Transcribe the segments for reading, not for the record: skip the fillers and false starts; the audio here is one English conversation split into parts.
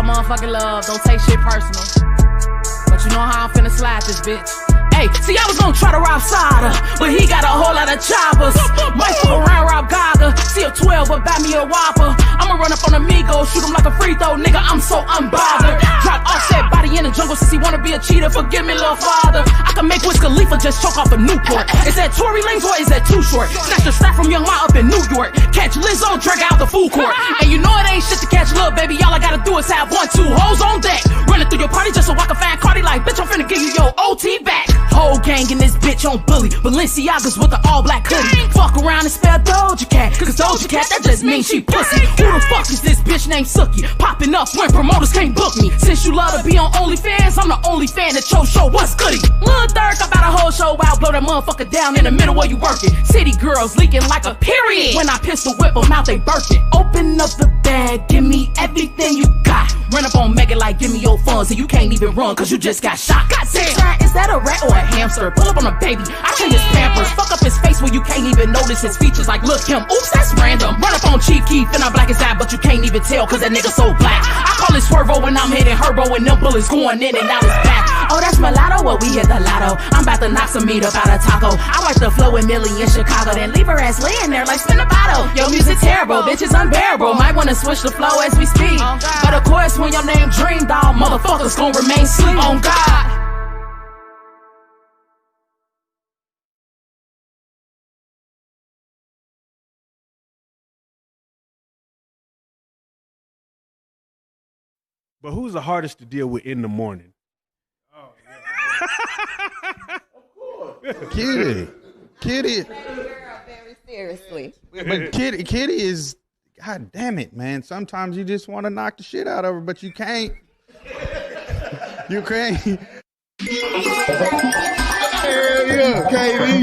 motherfucking love. Don't take shit personal. But you know how I'm finna slide this bitch. Hey, see, I was gonna try to rob Sada, but he got a whole lot of choppers. Might fuck around, rob Gaga. See a 12, but buy me a Whopper. I'ma run up on Amigo, shoot him like a free throw, nigga. I'm so unbothered. Drop Offset body in the jungle since he wanna be a cheater. Forgive me, little father. I can make Wiz Khalifa just choke off a Newport. Is that Tory Lanez or is that too short? Snatch the strap from Young Ma up in New York. Catch Lizzo, drag out the food court. And you know it ain't shit to catch little baby. All I gotta do is have 1, 2 hoes on deck. Running through your party just so I can find Cardi like, bitch, I'm finna give you your OT back. Whole gang in this bitch on bully. Balenciagas with the all black hoodie. Fuck around and spell Doja Cat. Cause Doja Cat, that just means she pussy. Who the fuck is this bitch named Suki? Popping up when promoters can't book me. Since you love to be on OnlyFans, I'm the only fan that your show. What's goody? Lil Durk about a whole show out. Blow that motherfucker down in the middle where you working. City girls leaking like a period. When I pistol whip them out, they burkin'. Open up the bag, give me everything you got. Run up on Megan like, give me your funds, and you can't even run cause you just got shot. Goddamn, is that a rat or a hamster? Pull up on a baby, I change his pampers. Fuck up his face where you can't even notice his features. Like, look him, oops, that's random. Run up on Chief Keef and I'm black as that, but you can't even tell cause that nigga so black. I call it Swervo when I'm hitting Herbo and them bullets going in and out his back. Oh, that's mulatto, well, we hit the lotto. I'm about to knock some meat up out of taco. I watch the flow with Millie in Chicago, then leave her ass laying there like spin a bottle. Yo, music terrible, bitch is unbearable. Might wanna switch the flow as we speak. But of course, when your name Dream Doll, motherfuckers gon' remain sleep. On God. But who's the hardest to deal with in the morning? Oh, yeah. Of course. Kitty. Very seriously. But Kitty is, God damn it, man. Sometimes you just want to knock the shit out of her, but you can't. You can't. Hell yeah, KD.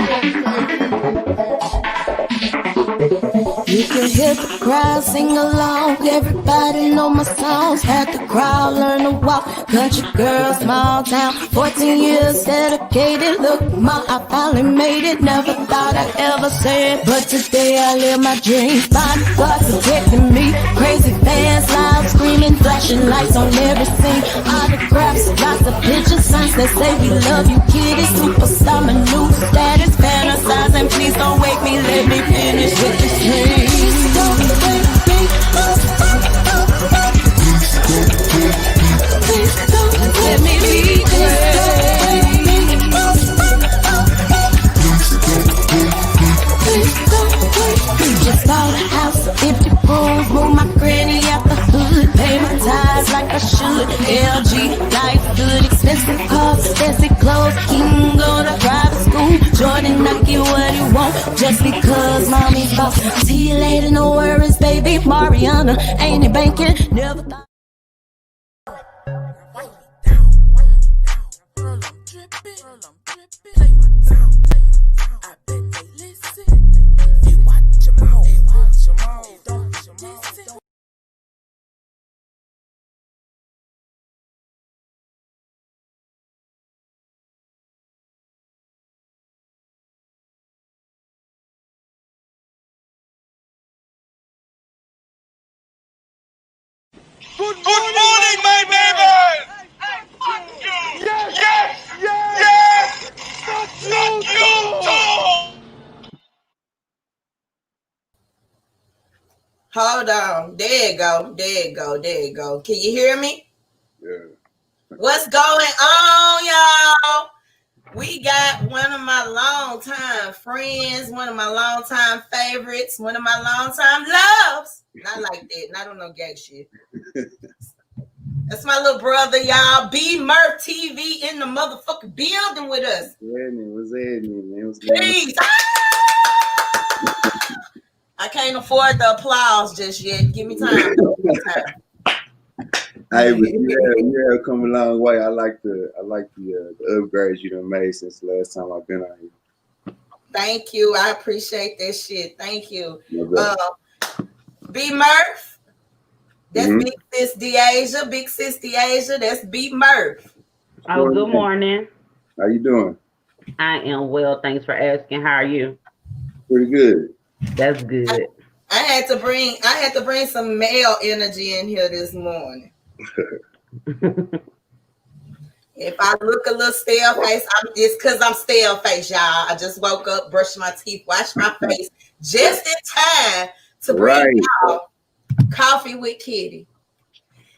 You can hear the crowd sing along. Everybody know my songs. Had the crowd learn to walk. Country girl, small town. 14 years dedicated. Look, ma, I finally made it. Never thought I'd ever say it, but today I live my dreams. Bodyguards protecting me. Crazy fans, loud screaming, flashing lights on every scene. Autographs, lots of pictures, signs that say we love you, kitty. Superstar, my new status, fantasizing. Please don't wake me, let me finish with this dream. Don't wake me up. Please don't let me be great. Please don't wake me. Just bought a house, 50 rooms, move my granny out the hood, pay my tithes like I should. LG, life good, expensive cars, expensive clothes. King go to private school, Jordan Nike what he want, just because mommy's boss. See you later, no worries, baby. Mariana, ain't it banking? Never thought. Good morning, my neighbors! Hey, fuck you! Yes! Fuck you too! Hold on. There you go. Can you hear me? Yeah. What's going on, y'all? We got one of my longtime friends, one of my longtime favorites, one of my longtime loves. Not like that. Not on no gay shit. That's my little brother, y'all. Murph TV in the motherfucking building with us. What's happening, man? Please. I can't afford the applause just yet. Give me time. Hey, but yeah, come a long way. I like the upgrades you done made since the last time I've been out here. Thank you. I appreciate that shit. Thank you. B Murph. That's Big Sis Dasia. Big Sis Dasia. That's B Murph. Oh, good morning. How you doing? I am well. Thanks for asking. How are you? Pretty good. That's good. I had to bring some male energy in here this morning. If I look a little stale face, it's because I'm stale face, y'all. I just woke up, brushed my teeth, washed my face just in time to bring y'all Koffee Wit Kiddy.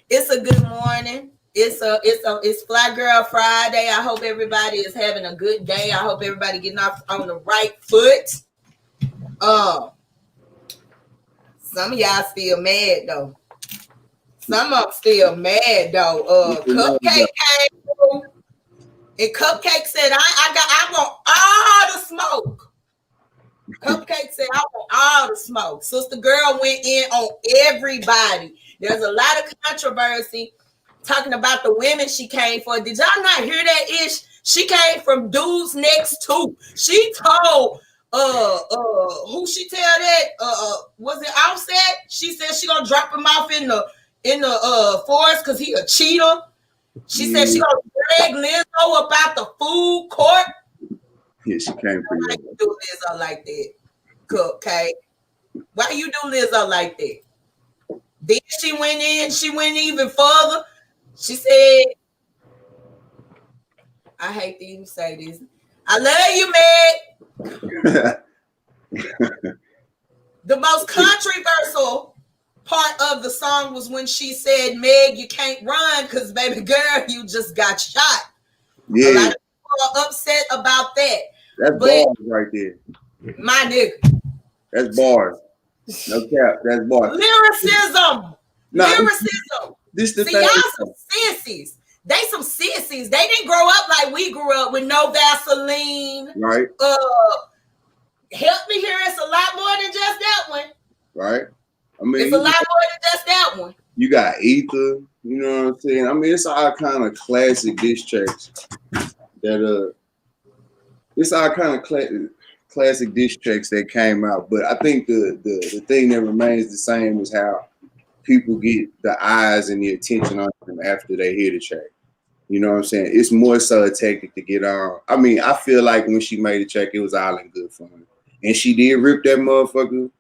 It's a good morning. It's Fly Girl Friday. I hope everybody is having a good day. I hope everybody getting off on the right foot. Some of y'all still mad though. Some of them still mad though. Cupcake came through, and Cupcake said, I want all the smoke. Cupcake said, I want all the smoke. Sister Girl went in on everybody. There's a lot of controversy talking about the women she came for. Did y'all not hear that ish? She came from dudes next to. She told who she tell that? Was it Offset? She said she gonna drop him off in the forest because he a cheater. She said she gonna drag Lizzo up out the food court. Yeah, she came for you. Why you do Lizzo like that? Cupcake? Why you do Lizzo like that? Then she went even further. She said, I hate to even say this. I love you, Meg. The most controversial part of the song was when she said, Meg, you can't run because, baby girl, you just got shot. Yeah. A lot of people are upset about that. That's bars right there. My nigga. That's bars. No cap. That's bars. Lyricism. Lyricism. This the See, thing. y'all some sissies. They some sissies. They didn't grow up like we grew up with no Vaseline. Right. Help me here. It's a lot more than just that one. Right. I mean, it's a lot more than just that one. You got Ether. You know what I'm saying? I mean, it's all kind of classic diss tracks that it's all kind of classic diss tracks that came out. But I think the thing that remains the same is how people get the eyes and the attention on them after they hear the track. You know what I'm saying? It's more so a tactic to get on. I mean, I feel like when she made the track, it was all in good fun. And she did rip that motherfucker.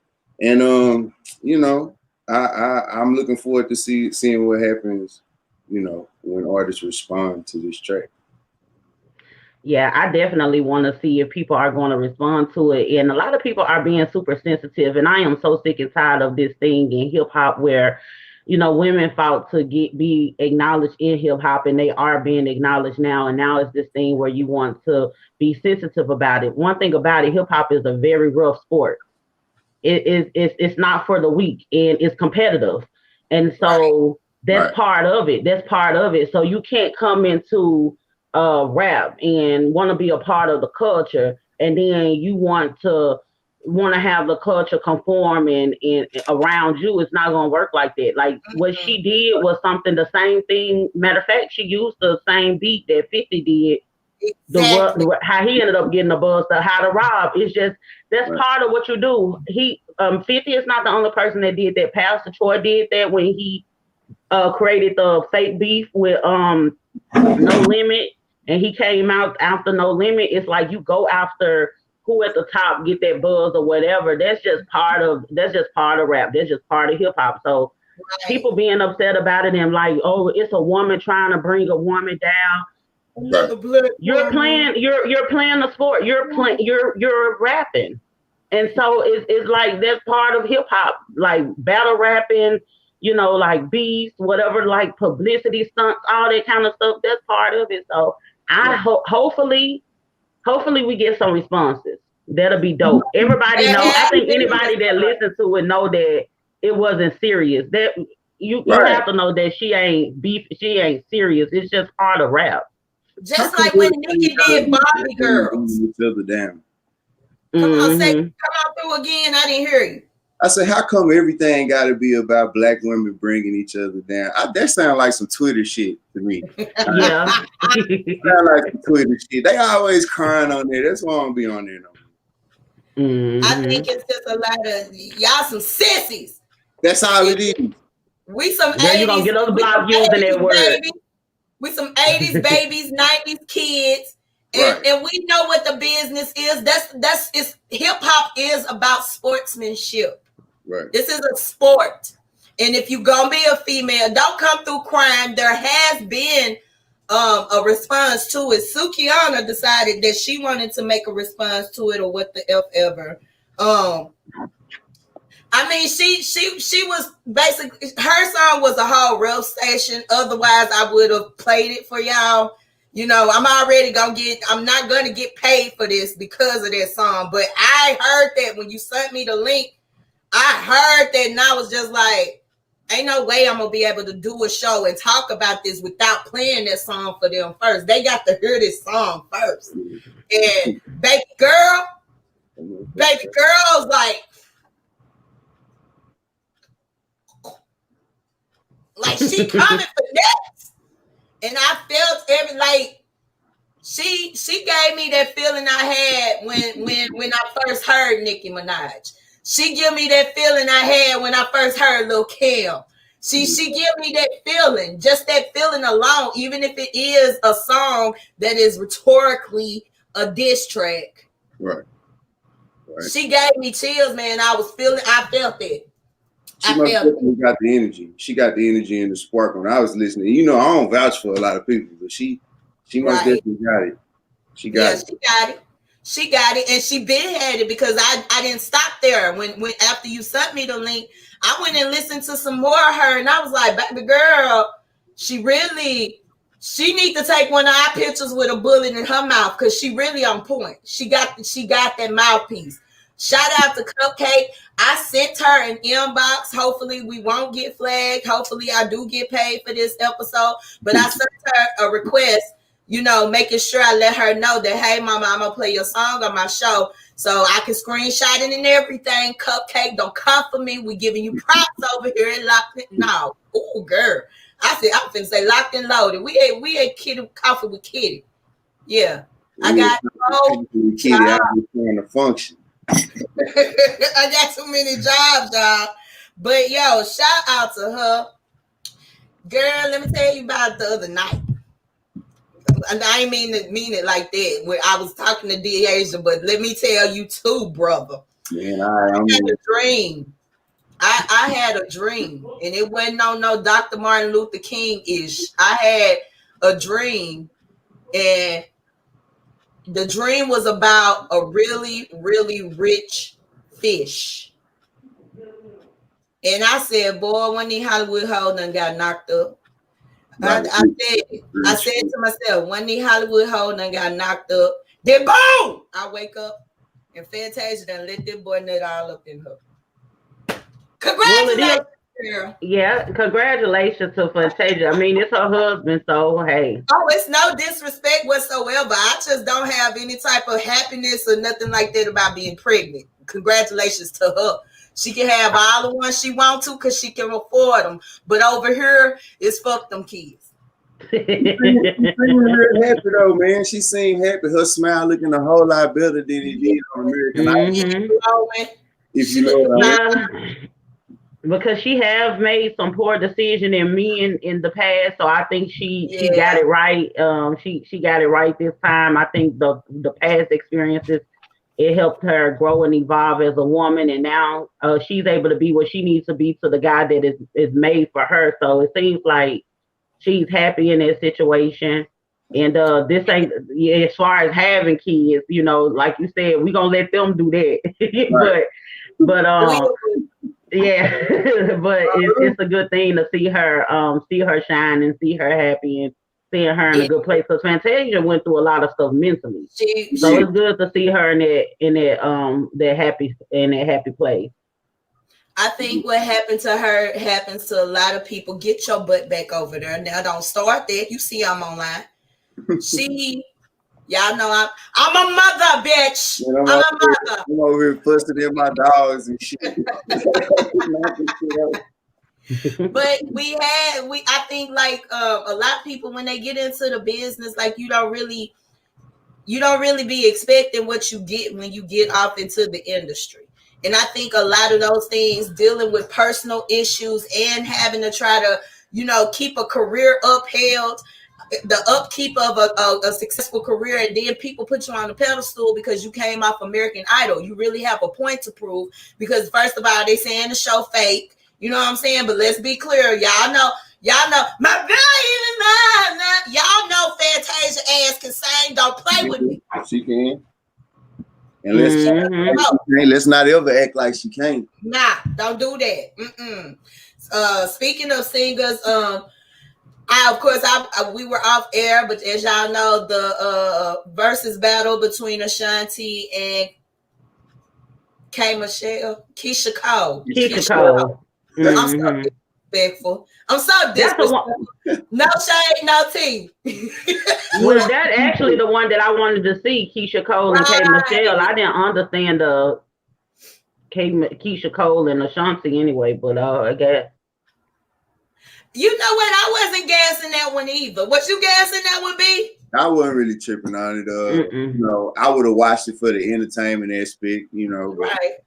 And you know, I'm looking forward to seeing what happens, you know, when artists respond to this track. Yeah, I definitely want to see if people are going to respond to it. And a lot of people are being super sensitive. And I am so sick and tired of this thing in hip hop where, you know, women fought to be acknowledged in hip hop, and they are being acknowledged now. And now it's this thing where you want to be sensitive about it. One thing about it, hip hop is a very rough sport. It's not for the weak, and it's competitive. And so that's part of it. That's part of it. So you can't come into rap and want to be a part of the culture, and then you want to have the culture conform and around you. It's not gonna work like that. Like what she did was something, the same thing. Matter of fact, she used the same beat that 50 did. Exactly. How he ended up getting the buzz, how to rob. It's just that's part of what you do. 50 is not the only person that did that. Pastor Troy did that when he created the fake beef with No Limit. And he came out after No Limit. It's like you go after who at the top get that buzz or whatever. That's just part of rap. That's just part of hip hop. So people being upset about it and like, oh, it's a woman trying to bring a woman down. You're playing the sport. You're rapping. And so it's like that's part of hip hop, like battle rapping, you know, like beats, whatever, like publicity stunts, all that kind of stuff. That's part of it. So I hopefully we get some responses. That'll be dope. Everybody know. I think anybody that listens to it know that it wasn't serious. That you have to know that she ain't beef. She ain't serious. It's just part of rap. Just like when Nicki did Barbie Girls. Come on through again. I didn't hear you. I said, how come everything got to be about black women bringing each other down? That sounds like some Twitter shit to me. Yeah. Sound like some Twitter shit. They always crying on there. That's why I don't be on there no more. Mm-hmm. I think it's just a lot of y'all some sissies. That's all it is. We some then 80s. You gonna get other blogs using that word. Baby. We some 80s babies, 90s kids. And we know what the business is. That's hip hop is about sportsmanship. Right. This is a sport. And if you gonna be a female, don't come through crime. There has been a response to it. Sukiana decided that she wanted to make a response to it, or what the F ever. I mean, she was basically, her song was a whole real station. Otherwise, I would have played it for y'all. You know, I'm not gonna get paid for this because of that song. But I heard that when you sent me the link, I heard that, and I was just like, ain't no way I'm gonna be able to do a show and talk about this without playing that song for them first. They got to hear this song first. And baby girl was like she coming for next. And I felt she gave me that feeling I had when I first heard Nicki Minaj. She give me that feeling I had when I first heard Lil' Kim. She give me that feeling, just that feeling alone, even if it is a song that is rhetorically a diss track. Right. She gave me chills, man. I felt it. She must definitely got the energy. She got the energy and the spark when I was listening. You know, I don't vouch for a lot of people, but she must definitely got it. She got it. She got it, and she been had it, because I didn't stop there. When after you sent me the link, I went and listened to some more of her, and I was like, baby girl, she need to take one of our pictures with a bullet in her mouth, because she really on point. She got that mouthpiece. Shout out to Cupcake. I sent her an inbox. Hopefully we won't get flagged. Hopefully I do get paid for this episode. But I sent her a request, you know, making sure I let her know that, hey, mama, I'm going to play your song on my show. So I can screenshot it and everything. Cupcake, don't come for me. We giving you props over here at Locked In. No. Ooh, girl. I'm finna say Locked and Loaded. We ate Coffee Wit Kiddy. Yeah. I got Kiddy out trying to function. I got too many jobs, y'all. But yo, shout out to her. Girl, let me tell you about the other night. I ain't mean it like that. Where I was talking to Dasia, but let me tell you too, brother. Man, I had a dream. I had a dream, and it wasn't no Dr. Martin Luther King-ish. I had a dream, and the dream was about a really, really rich fish. And I said, boy, one of these Hollywood hoes done got knocked up. I said to myself, one of these Hollywood hoes done got knocked up. Then boom! I wake up and Fantasia done let that boy nut all up in her. Congratulations, girl. Yeah, congratulations to Fantasia. I mean, it's her husband, so hey. Oh, it's no disrespect whatsoever. I just don't have any type of happiness or nothing like that about being pregnant. Congratulations to her. She can have all the ones she wants to because she can afford them. But over here, it's fuck them kids. She seemed real happy though, man. She seemed happy. Her smile looking a whole lot better than it did on American Idol. If you know what I mean. Because she has made some poor decisions in men in the past, so I think she got it right. She got it right this time. I think the past experiences, it helped her grow and evolve as a woman, and now she's able to be what she needs to be to the guy that is made for her. So it seems like she's happy in that situation. And this ain't, as far as having kids, you know, like you said, we're gonna let them do that. Right. but yeah, but it's a good thing to see her shine and see her happy and seeing her in a good place. Because Fantasia went through a lot of stuff mentally, so it's good to see her in that happy place. I think what happened to her happens to a lot of people. Get your butt back over there. Now don't start there. You see I'm online. Y'all know I'm a mother, bitch. Man, I'm a mother. I'm over here fussing at my dogs and shit. But I think like a lot of people when they get into the business, like you don't really be expecting what you get when you get off into the industry. And I think a lot of those things, dealing with personal issues and having to try to, you know, keep a career upheld, the upkeep of a successful career, and then people put you on a pedestal because you came off American Idol. You really have a point to prove because first of all, they saying the show fake. You know what I'm saying? But let's be clear. Y'all know my value. Y'all know Fantasia ass can sing. Don't play with me. She can. And let's not ever act like she can't. Nah, don't do that. Speaking of singers, we were off air, but as y'all know, the versus battle between Ashanti and Keisha Cole. I'm so disrespectful. I'm so disrespectful. No shade, no tea. Was that actually the one that I wanted to see, Keisha Cole and K Michelle? I didn't understand the Keisha Cole and Ashanti anyway, but I guess. You know what? I wasn't gassing that one either. What you gassing that one be? I wasn't really tripping on it. You know, I would have watched it for the entertainment aspect, you know. Right.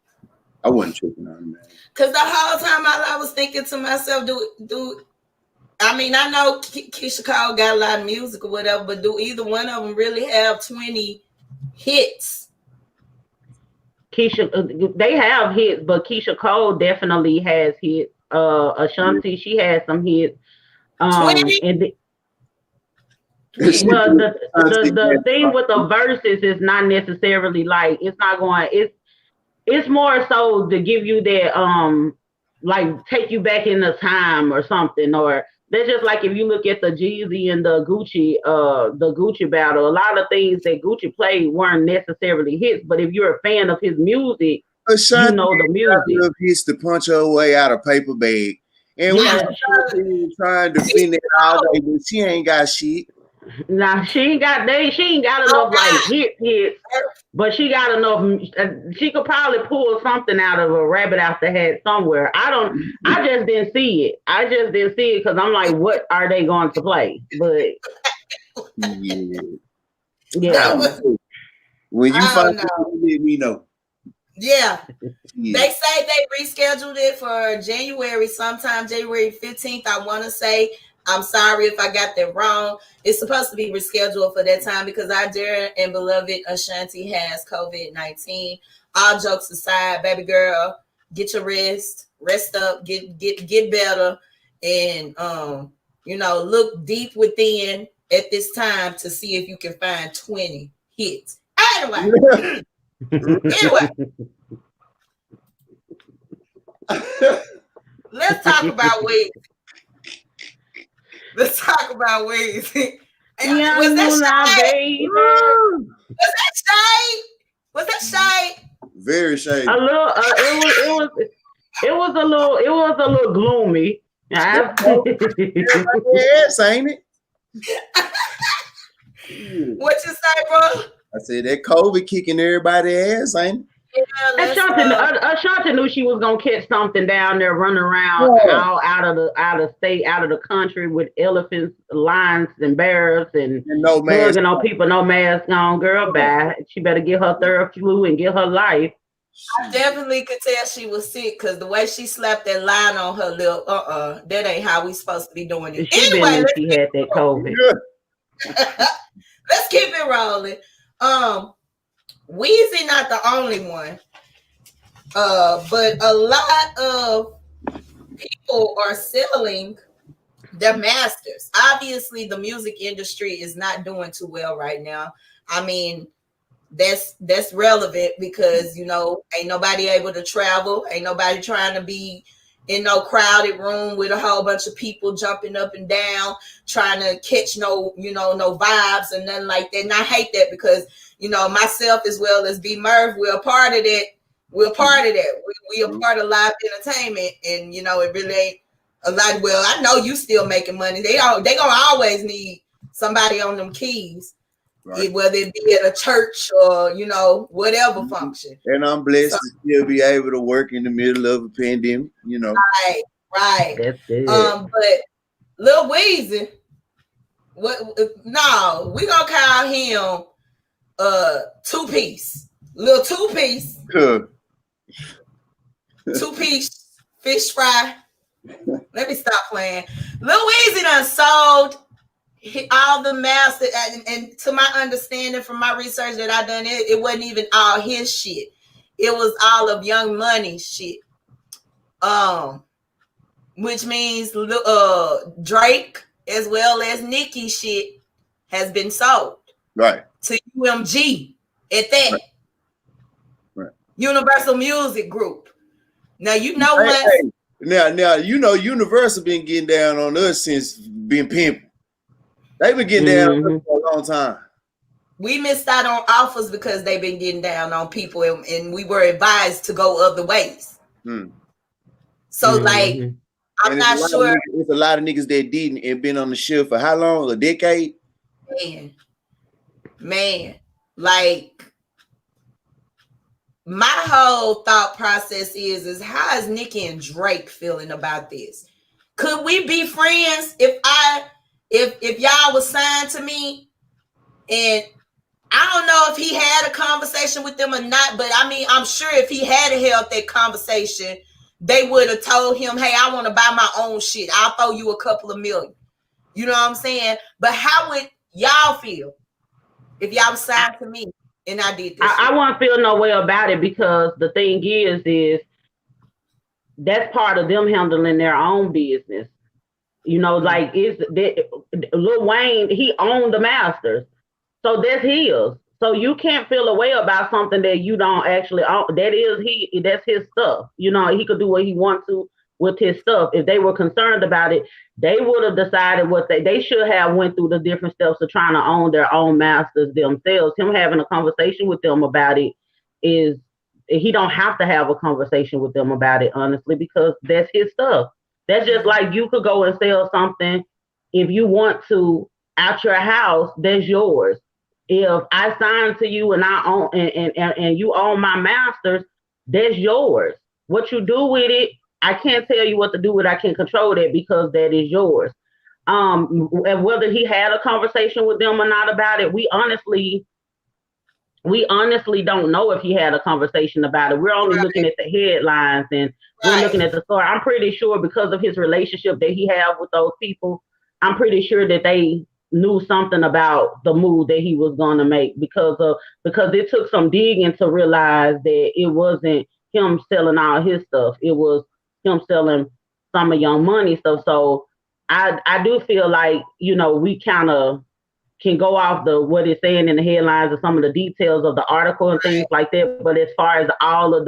I wasn't tripping on it, man. Because the whole time I was thinking to myself, I mean, I know Keisha Cole got a lot of music or whatever, but do either one of them really have 20 hits? They have hits, but Keisha Cole definitely has hits. Ashanti, she has some hits. The thing with the verses is not necessarily like it's more so to give you that like take you back in the time or something, or they're just like if you look at the Jeezy and the Gucci battle, a lot of things that Gucci played weren't necessarily hits, but if you're a fan of his music, you know the music. Hits to punch her way out of paper bag, and we trying to finish it all day, but she ain't got shit. Nah, she ain't got enough like hits, but she got enough. She could probably pull something out of a rabbit out the hat somewhere. I just didn't see it. I just didn't see it because I'm like, what are they going to play? But yeah. When you find out, let me know. Yeah. They say they rescheduled it for January, sometime January 15th. I want to say. I'm sorry if I got that wrong. It's supposed to be rescheduled for that time because our dear and beloved Ashanti has COVID-19. All jokes aside, baby girl, get your rest up, get better, and look deep within at this time to see if you can find 20 hits. Anyway. Let's talk about wigs. Let's talk about wigs. Was that shade? Was that shade? Very shady. A little. It was a little gloomy. Yes, ain't it? What you say, bro? I said that COVID kicking everybody's ass, ain't it? Yeah, Ashanti knew she was gonna catch something down there, running around all out of the state, out of the country with elephants, lions, and bears, and no mask bugging on people, no mask on. Girl, bye. She better get her third flu and get her life. I definitely could tell she was sick because the way she slapped that line on her lip, that ain't how we supposed to be doing it. She had that COVID. Let's keep it rolling. Weezy not the only one, but a lot of people are selling their masters. Obviously, the music industry is not doing too well right now. I mean, that's relevant because ain't nobody able to travel, ain't nobody trying to be in no crowded room with a whole bunch of people jumping up and down, trying to catch no vibes and nothing like that. And I hate that because myself as well as B Murph, we're a part of that. We're a part of that. We are part of live entertainment, and it really ain't a lot. Well, I know you still making money. They gonna always need somebody on them keys, right? Whether it be at a church or whatever function. And I'm blessed to still be able to work in the middle of a pandemic. Right. That's it. But Lil Weezy, no, we gonna call him two-piece. Little two-piece. Two-piece fish fry. Let me stop playing. Lil Weezy done sold all the masters, and to my understanding from my research that I done, it wasn't even all his shit. It was all of Young Money shit. which means Drake as well as Nicki shit has been sold. Right. To UMG at that. Right. Universal Music Group. Now you know Now you know Universal been getting down on us since being pimping. They've been getting down on us for a long time. We missed out on offers because they've been getting down on people, and we were advised to go other ways. So like, I'm not sure. There's a lot of niggas that didn't and been on the show for how long? A decade? Man, like my whole thought process is how is Nicki and Drake feeling about this? Could we be friends if y'all was signed to me? And I don't know if he had a conversation with them or not, but I mean, I'm sure if he had held that conversation, they would have told him, hey, I want to buy my own shit. I'll throw you a couple of million. You know what I'm saying? But how would y'all feel if y'all was signed to me and I did this? I won't feel no way about it, because the thing is that's part of them handling their own business. You know, like Lil Wayne, he owned the masters. So that's his. So you can't feel a way about something that you don't actually own. That's his stuff. You know, he could do what he wants to with his stuff. If they were concerned about it, they would have decided what they should have went through the different steps of trying to own their own masters themselves. Him having a conversation with them about it he don't have to have a conversation with them about it, honestly, because that's his stuff. That's just like you could go and sell something if you want to out your house, that's yours. If I sign to you and I own and you own my masters, that's yours. What you do with it, I can't tell you what to do with it. I can't control that because that is yours. And whether he had a conversation with them or not about it, we honestly don't know if he had a conversation about it. We're only looking at the headlines and we're looking at the story. I'm pretty sure because of his relationship that he had with those people, I'm pretty sure that they knew something about the move that he was going to make because it took some digging to realize that it wasn't him selling all his stuff. It was him selling some of Young Money stuff. So I do feel like, you know, we kind of can go off what it's saying in the headlines and some of the details of the article and things like that. But as far as all of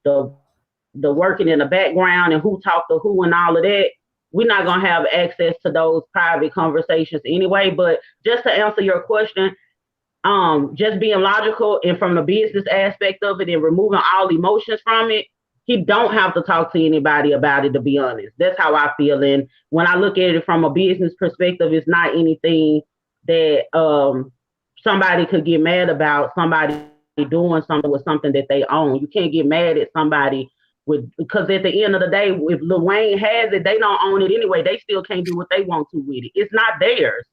the working in the background and who talked to who and all of that, we're not going to have access to those private conversations anyway. But just to answer your question, just being logical and from the business aspect of it and removing all emotions from it, he don't have to talk to anybody about it, to be honest. That's how I feel. And when I look at it from a business perspective, it's not anything that somebody could get mad about, somebody doing something with something that they own. You can't get mad at somebody because at the end of the day, if Lil Wayne has it, they don't own it anyway. They still can't do what they want to with it. It's not theirs.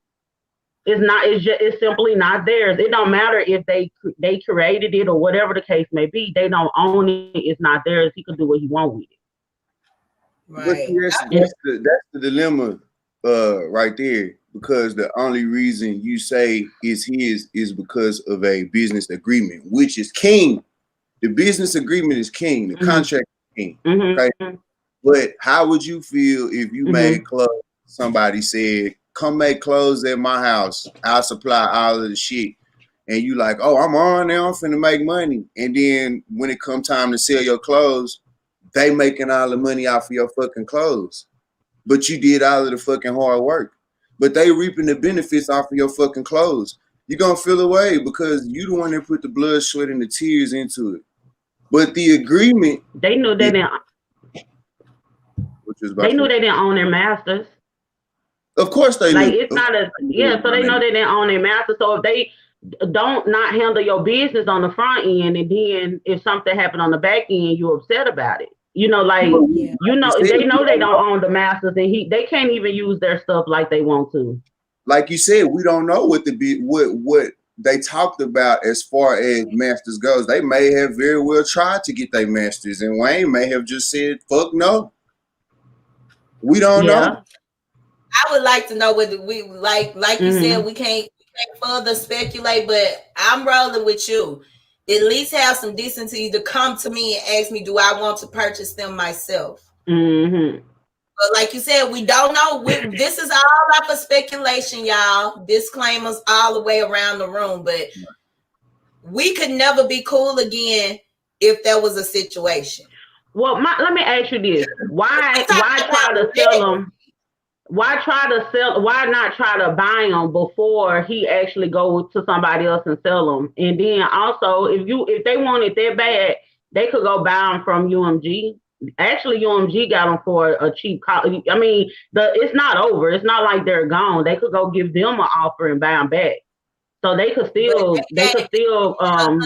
It's simply not theirs. It don't matter if they created it or whatever the case may be. They don't own it. It's not theirs. He can do what he wants with it. Right. That's the dilemma right there, because the only reason you say it's his is because of a business agreement, which is king. The business agreement is king. The contract is king. Okay. But how would you feel if you made clothes? Somebody said, come make clothes at my house. I'll supply all of the shit. And you like, oh, I'm on now. I'm finna make money. And then when it come time to sell your clothes, they making all the money off of your fucking clothes. But you did all of the fucking hard work. But they reaping the benefits off of your fucking clothes. You're going to feel away because you the one that put the blood, sweat, and the tears into it. But the agreement... They knew they didn't... They knew they didn't own their masters. Of course they knew. It's not a... Yeah, so they know they didn't own their masters. So if they don't not handle your business on the front end, and then if something happened on the back end, you're upset about it. You know, like, you know, they know they don't own the masters, and they can't even use their stuff like they want to. Like you said, we don't know what they talked about as far as masters goes. They may have very well tried to get their masters, and Wayne may have just said, fuck no. We don't know. I would like to know whether we like you said, we can't further speculate, but I'm rolling with you. At least have some decency to come to me and ask me, do I want to purchase them myself? But like you said, we don't know. This is all up for speculation, y'all. Disclaimers all the way around the room. But we could never be cool again if there was a situation. Well, let me ask you this: Why try to sell them? Why not try to buy them before he actually goes to somebody else and sell them? And then also, if they want it that bad, they could go buy them from UMG. Actually, UMG got them for a cheap cost. I mean, it's not over. It's not like they're gone. They could go give them an offer and buy them back. So they could still, $100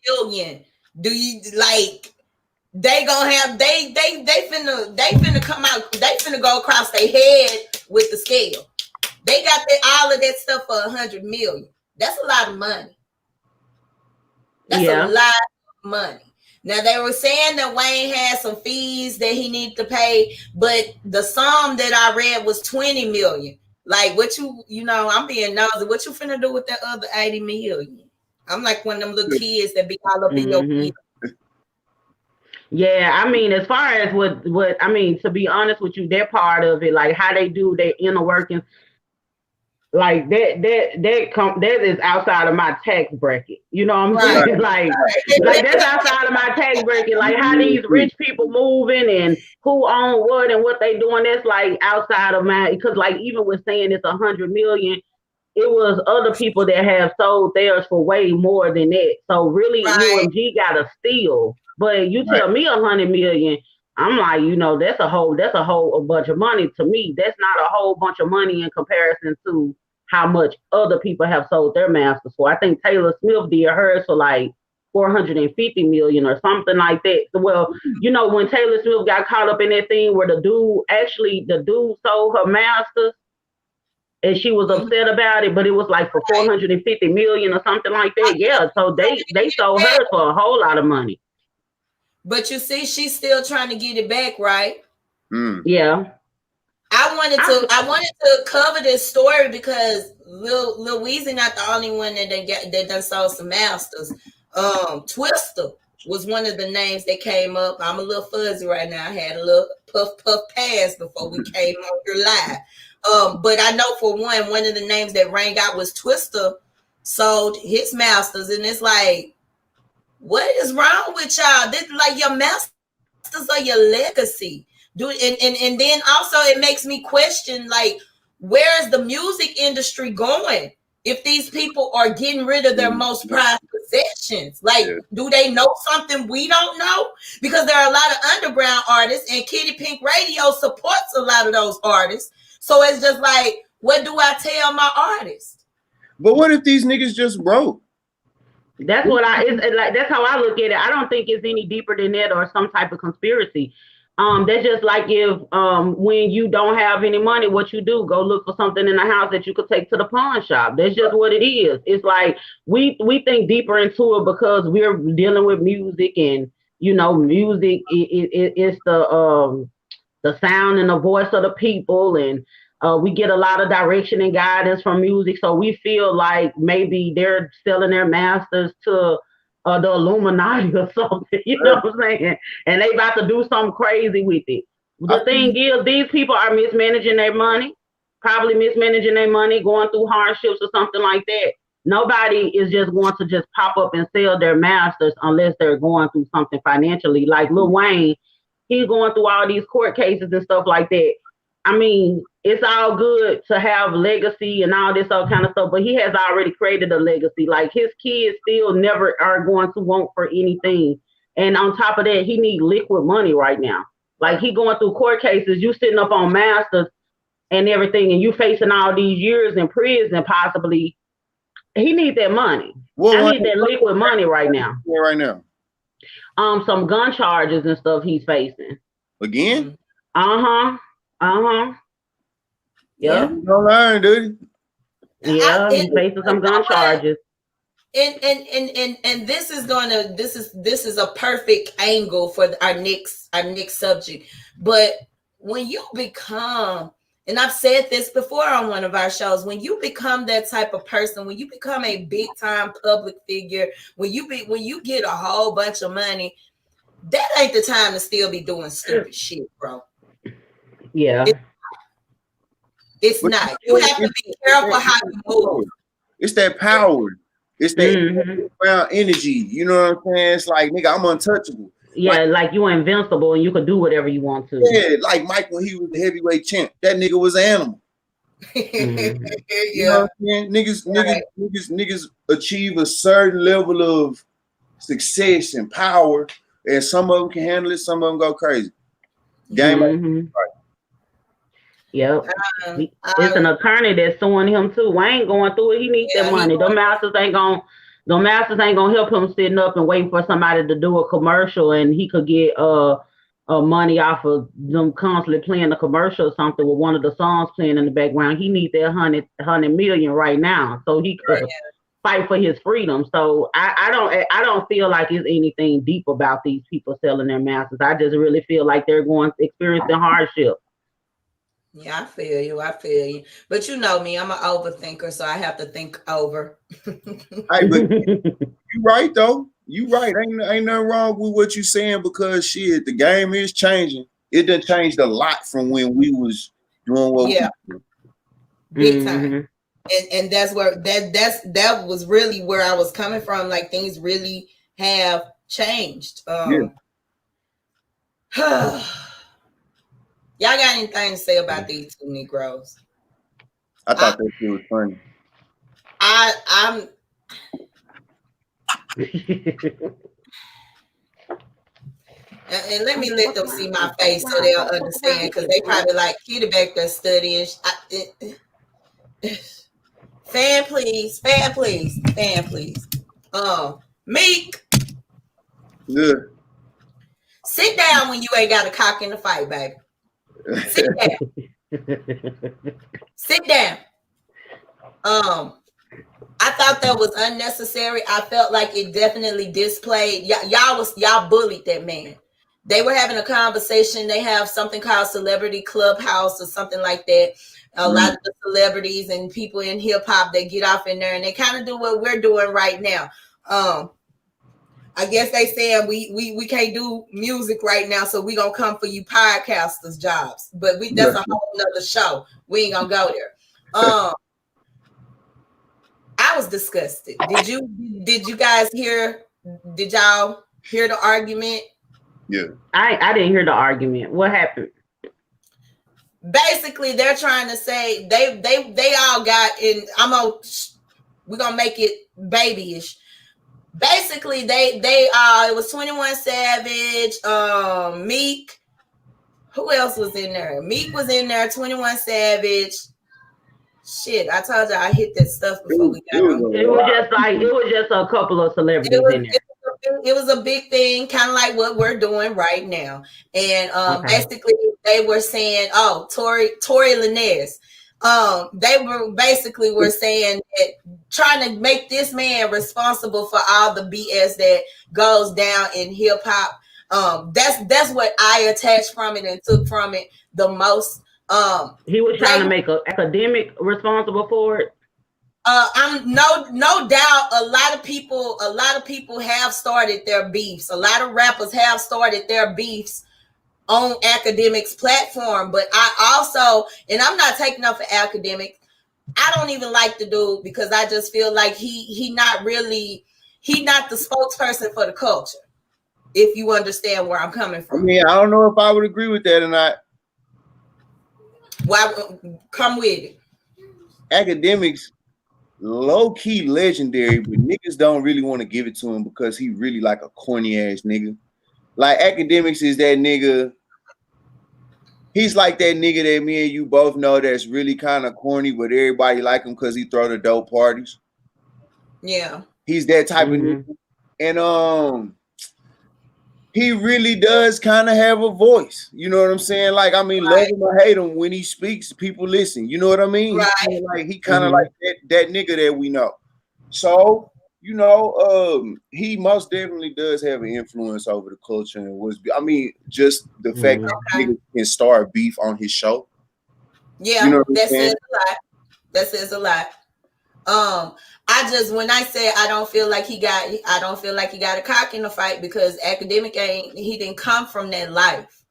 million. Do you like? They gonna have they finna come out. They finna go across their head with the scale. They got all of that stuff for $100 million. That's a lot of money. That's a lot of money. Now they were saying that Wayne had some fees that he needed to pay, but the sum that I read was $20 million. Like what I'm being nosy. What you finna do with that other $80 million? I'm like one of them little kids that be all up in your feet. Yeah, I mean, as far as what I mean, to be honest with you, that part of it, like how they do their inner workings, like that is outside of my tax bracket. You know what I'm saying? Like that's outside of my tax bracket. Like how these rich people moving and who own what and what they doing. That's like outside of my, because like even with saying it's $100 million, it was other people that have sold theirs for way more than that. So really, UMG got to steal. But you tell me $100 million, I'm like, that's a whole bunch of money to me. That's not a whole bunch of money in comparison to how much other people have sold their masters for. I think Taylor Swift did hers for like $450 million or something like that. Well, when Taylor Swift got caught up in that thing where the dude sold her masters and she was upset about it, but it was like for $450 million or something like that. Yeah, so they sold hers for a whole lot of money. But you see, she's still trying to get it back, right? Yeah. I wanted to cover this story because Lil Weezy not the only one that done sold some masters. Twister was one of the names that came up. I'm a little fuzzy right now. I had a little puff pass before we came on here live. But I know for one of the names that rang out was Twister sold his masters, and it's like, what is wrong with y'all? This like your masters are your legacy, dude. And then also it makes me question, like, where is the music industry going if these people are getting rid of their most prized possessions? Like, do they know something we don't know? Because there are a lot of underground artists, and Kitty Pink Radio supports a lot of those artists. So it's just like, what do I tell my artists? But what if these niggas just broke? That's what that's how I look at it. I don't think it's any deeper than that or some type of conspiracy. That's just like if when you don't have any money, what you do, go look for something in the house that you could take to the pawn shop. That's just what it is. It's like we think deeper into it because we're dealing with music, and music it's the sound and the voice of the people, and we get a lot of direction and guidance from music. So we feel like maybe they're selling their masters to the Illuminati or something, you know what I'm saying? And they about to do something crazy with it. The thing is, these people are mismanaging their money, going through hardships or something like that. Nobody is just going to just pop up and sell their masters unless they're going through something financially. Like Lil Wayne, he's going through all these court cases and stuff like that. I mean, it's all good to have legacy and all this other kind of stuff, but he has already created a legacy. Like his kids still never are going to want for anything. And on top of that, he needs liquid money right now. Like he going through court cases, you sitting up on masters and everything, and you facing all these years in prison possibly. He needs that money. I need that liquid money right now. Right now. Some gun charges and stuff he's facing. Again? Yeah. Don't learn, dude. Yeah, he's facing some gun charges. And this is a perfect angle for our next subject. But when you become, and I've said this before on one of our shows, when you become that type of person, when you become a big time public figure, when you get a whole bunch of money, that ain't the time to still be doing stupid shit, bro. Yeah. It's not. You have to be careful how you move. It's that power. It's that ground energy. You know what I'm saying? It's like, nigga, I'm untouchable. Yeah, like you invincible and you could do whatever you want to. Yeah, like Mike when he was the heavyweight champ. That nigga was an animal. You know what I'm saying? Niggas achieve a certain level of success and power, and some of them can handle it, some of them go crazy. Game Yep. It's an attorney that's suing him too. Wayne going through it. He needs that money. Them masters ain't gonna help him sitting up and waiting for somebody to do a commercial and he could get money off of them constantly playing the commercial or something with one of the songs playing in the background. He needs that 100 million right now so he could fight for his freedom. So I don't feel like it's anything deep about these people selling their masters. I just really feel like they're experiencing hardship. Yeah, I feel you. But you know me, I'm an overthinker, so I have to think over. Hey, but you right though. You right. Ain't nothing wrong with what you saying because shit, the game is changing. It done changed a lot from when we was doing what we do. Big time. And that's where that was really where I was coming from. Like things really have changed. Y'all got anything to say about these two Negroes? I thought that shit was funny. I'm and let me let them see my face so they'll understand because they probably like Kitty back there studying. Fan please. Meek. Yeah. Sit down when you ain't got a cock in the fight, baby. Sit down. I thought that was unnecessary. I felt like it definitely displayed y'all bullied that man. They were having a conversation. They have something called Celebrity Clubhouse or something like that. A lot of the celebrities and people in hip hop, they get off in there and they kind of do what we're doing right now. I guess they saying we can't do music right now, so we gonna come for you podcasters' jobs. But that's a whole nother show. We ain't gonna go there. I was disgusted. Did you guys hear? Did y'all hear the argument? Yeah. I didn't hear the argument. What happened? Basically, they're trying to say they all got in. We're gonna make it babyish. Basically, it was 21 Savage, Meek. Who else was in there? Meek was in there, 21 Savage. Shit, I told you I hit that stuff before we got on. It was just a couple of celebrities in there. It was a big thing, kind of like what we're doing right now. And basically they were saying, Tory Lanez. They were saying that trying to make this man responsible for all the BS that goes down in hip hop. That's what I attached from it and took from it the most. He was trying to make an academic responsible for it. I'm no doubt a lot of people have started their beefs. A lot of rappers have started their beefs on Akademiks platform, but I also, and I'm not taking up for Akademiks, I don't even like the dude because I just feel like he not the spokesperson for the culture, if you understand where I'm coming from. I mean, I don't know if I would agree with that or not. Why? Come with it. Akademiks, low-key legendary, but niggas don't really want to give it to him because he really like a corny ass nigga. Like Akademiks is that nigga. He's like that nigga that me and you both know that's really kind of corny, but everybody like him because he throw the dope parties. Yeah. He's that type of nigga. And he really does kind of have a voice. You know what I'm saying? Like, I mean, love him or hate him, when he speaks, people listen. You know what I mean? Right. He kind of like that nigga that we know. So, you know, he most definitely does have an influence over the culture and just the fact that niggas can start beef on his show. Yeah, you know that says a lot. That says a lot. When I say I don't feel like he got a cock in the fight because he didn't come from that life.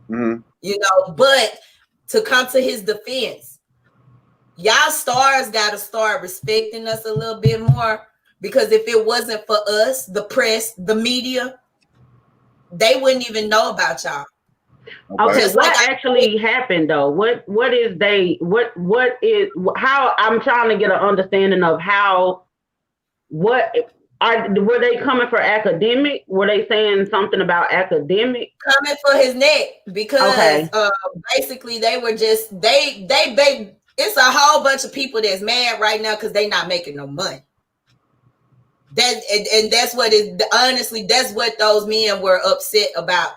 You know, but to come to his defense. Y'all stars got to start respecting us a little bit more, because if it wasn't for us, the press, the media, they wouldn't even know about y'all. Okay, what actually happened though? What is how I'm trying to get an understanding of how, were they coming for Akademiks? Were they saying something about Akademiks? Coming for his neck, because basically they were just they it's a whole bunch of people that's mad right now because they not making no money. And that's what it honestly, that's what those men were upset about.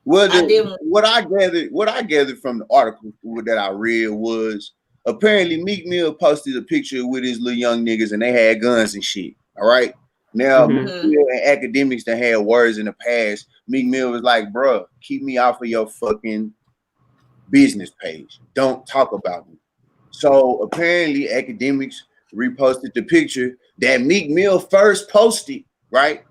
What I gathered from the article that I read was apparently Meek Mill posted a picture with his little young niggas and they had guns and shit. All right. Now Meek Mill and Akademiks that had words in the past. Meek Mill was like, bro, keep me off of your fucking business page. Don't talk about me. So apparently Akademiks reposted the picture that Meek Mill first posted, right?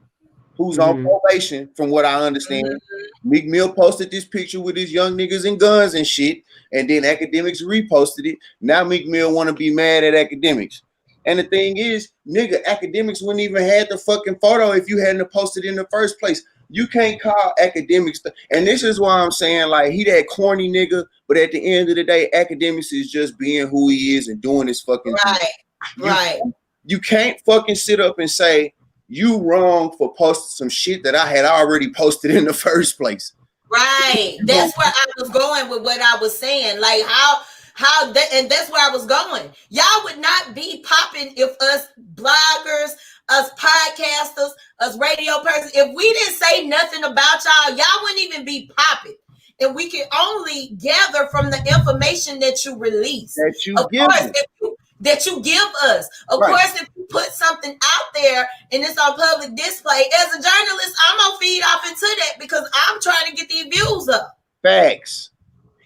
Who's on probation, from what I understand. Meek Mill posted this picture with his young niggas and guns and shit, and then Akademiks reposted it. Now Meek Mill want to be mad at Akademiks. And the thing is, nigga, Akademiks wouldn't even had the fucking photo if you hadn't posted it in the first place. You can't call Akademiks, and this is why I'm saying, like, he that corny nigga, but at the end of the day, Akademiks is just being who he is and doing his fucking thing. You can't fucking sit up and say you wrong for posting some shit that I had already posted in the first place. Right. That's where I was going with what I was saying. Like how that, and that's where I was going. Y'all would not be popping if us bloggers, us podcasters, us radio persons, if we didn't say nothing about y'all, y'all wouldn't even be popping. And we can only gather from the information that you release. That you give us. Of course, if you put something out there and it's on public display, as a journalist, I'm gonna feed off into that because I'm trying to get these views up. Facts.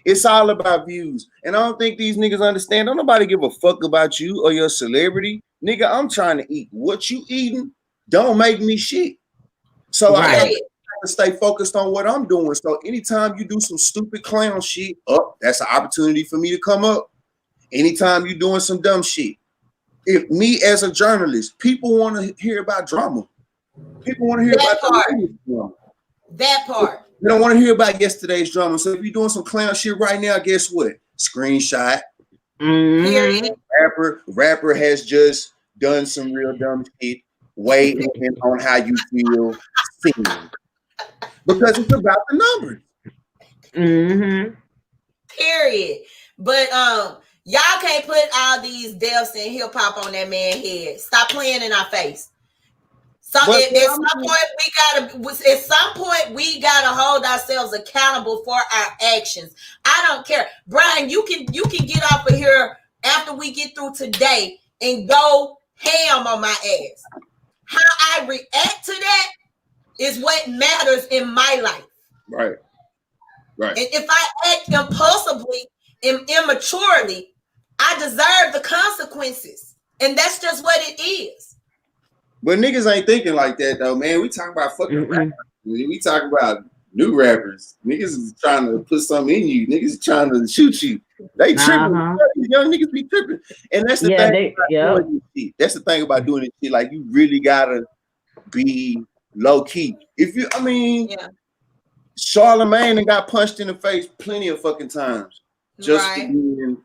It's all about views. And I don't think these niggas understand. Don't nobody give a fuck about you or your celebrity. Nigga, I'm trying to eat. What you eating don't make me shit. So I have to stay focused on what I'm doing. So anytime you do some stupid clown shit, that's an opportunity for me to come up. Anytime you're doing some dumb shit, if me as a journalist, people want to hear about drama. People want to hear about drama. That part. They don't want to hear about yesterday's drama. So if you're doing some clown shit right now, guess what? Screenshot. Rapper has just done some real dumb shit. Wait on how you feel singing. Because it's about the numbers. Period. But y'all can't put all these deaths and hip hop on that man's head. Stop playing in our face. So at some point we gotta hold ourselves accountable for our actions. I don't care, Brian. You can get off of here after we get through today and go ham on my ass. How I react to that is what matters in my life. Right. And if I act impulsively and immaturely, I deserve the consequences. And that's just what it is. But niggas ain't thinking like that though, man. We talking about fucking rappers. We talking about new rappers. Niggas is trying to put something in you. Niggas is trying to shoot you. They tripping. These young niggas be tripping. And that's the thing. That's the thing about doing this shit. Like, you really gotta be low key. Charlemagne and got punched in the face plenty of fucking times. Just to be in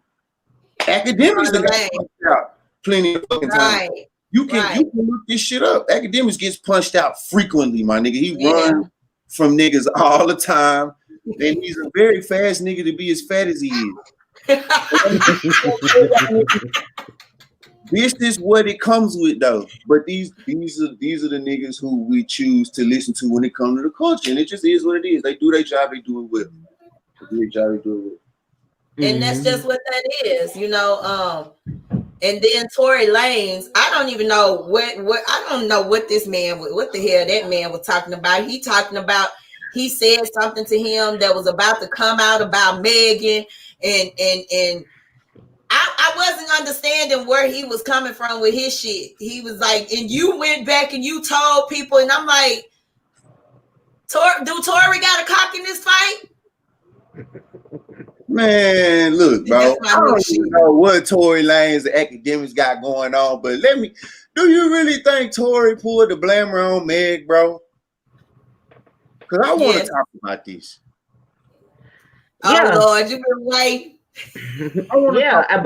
Akademiks that got punched out plenty of fucking times. You can look this shit up. Akademiks gets punched out frequently, my nigga. He runs from niggas all the time. And he's a very fast nigga to be as fat as he is. This is what it comes with though. But these are the niggas who we choose to listen to when it comes to the culture. And it just is what it is. They do their job, they do it well. And that's just what that is, you know. And then Tory Lanez, I don't even know what this man, what the hell that man was talking about. He said something to him that was about to come out about Megan, and I wasn't understanding where he was coming from with his shit. He was like, and you went back and you told people, and I'm like, do Tory got a cock in this fight? Man, look, bro. That's my I new don't shit. even know what Tory Lanez and Akademiks got going on, but do you really think Tory pulled the blamer on Meg, bro? Because I want to Yes. talk about this. Yeah. Oh Lord, you been waiting. Yeah,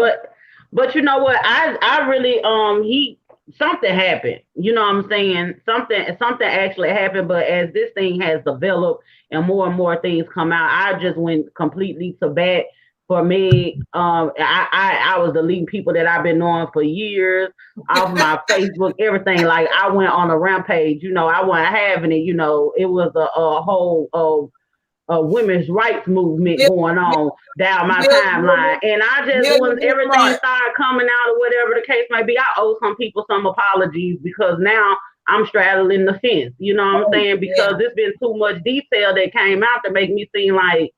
but you know what? I really something happened. You know what I'm saying? Something actually happened, but as this thing has developed and more things come out, I just went completely to bat for me. I was deleting people that I've been knowing for years off my Facebook, everything. Like I went on a rampage, you know, I wasn't having it, you know, it was a whole women's rights movement going on down my timeline. And I just, when everything started coming out or whatever the case may be, I owe some people some apologies because now I'm straddling the fence. You know what I'm saying? Because there's been too much detail that came out to make me seem like,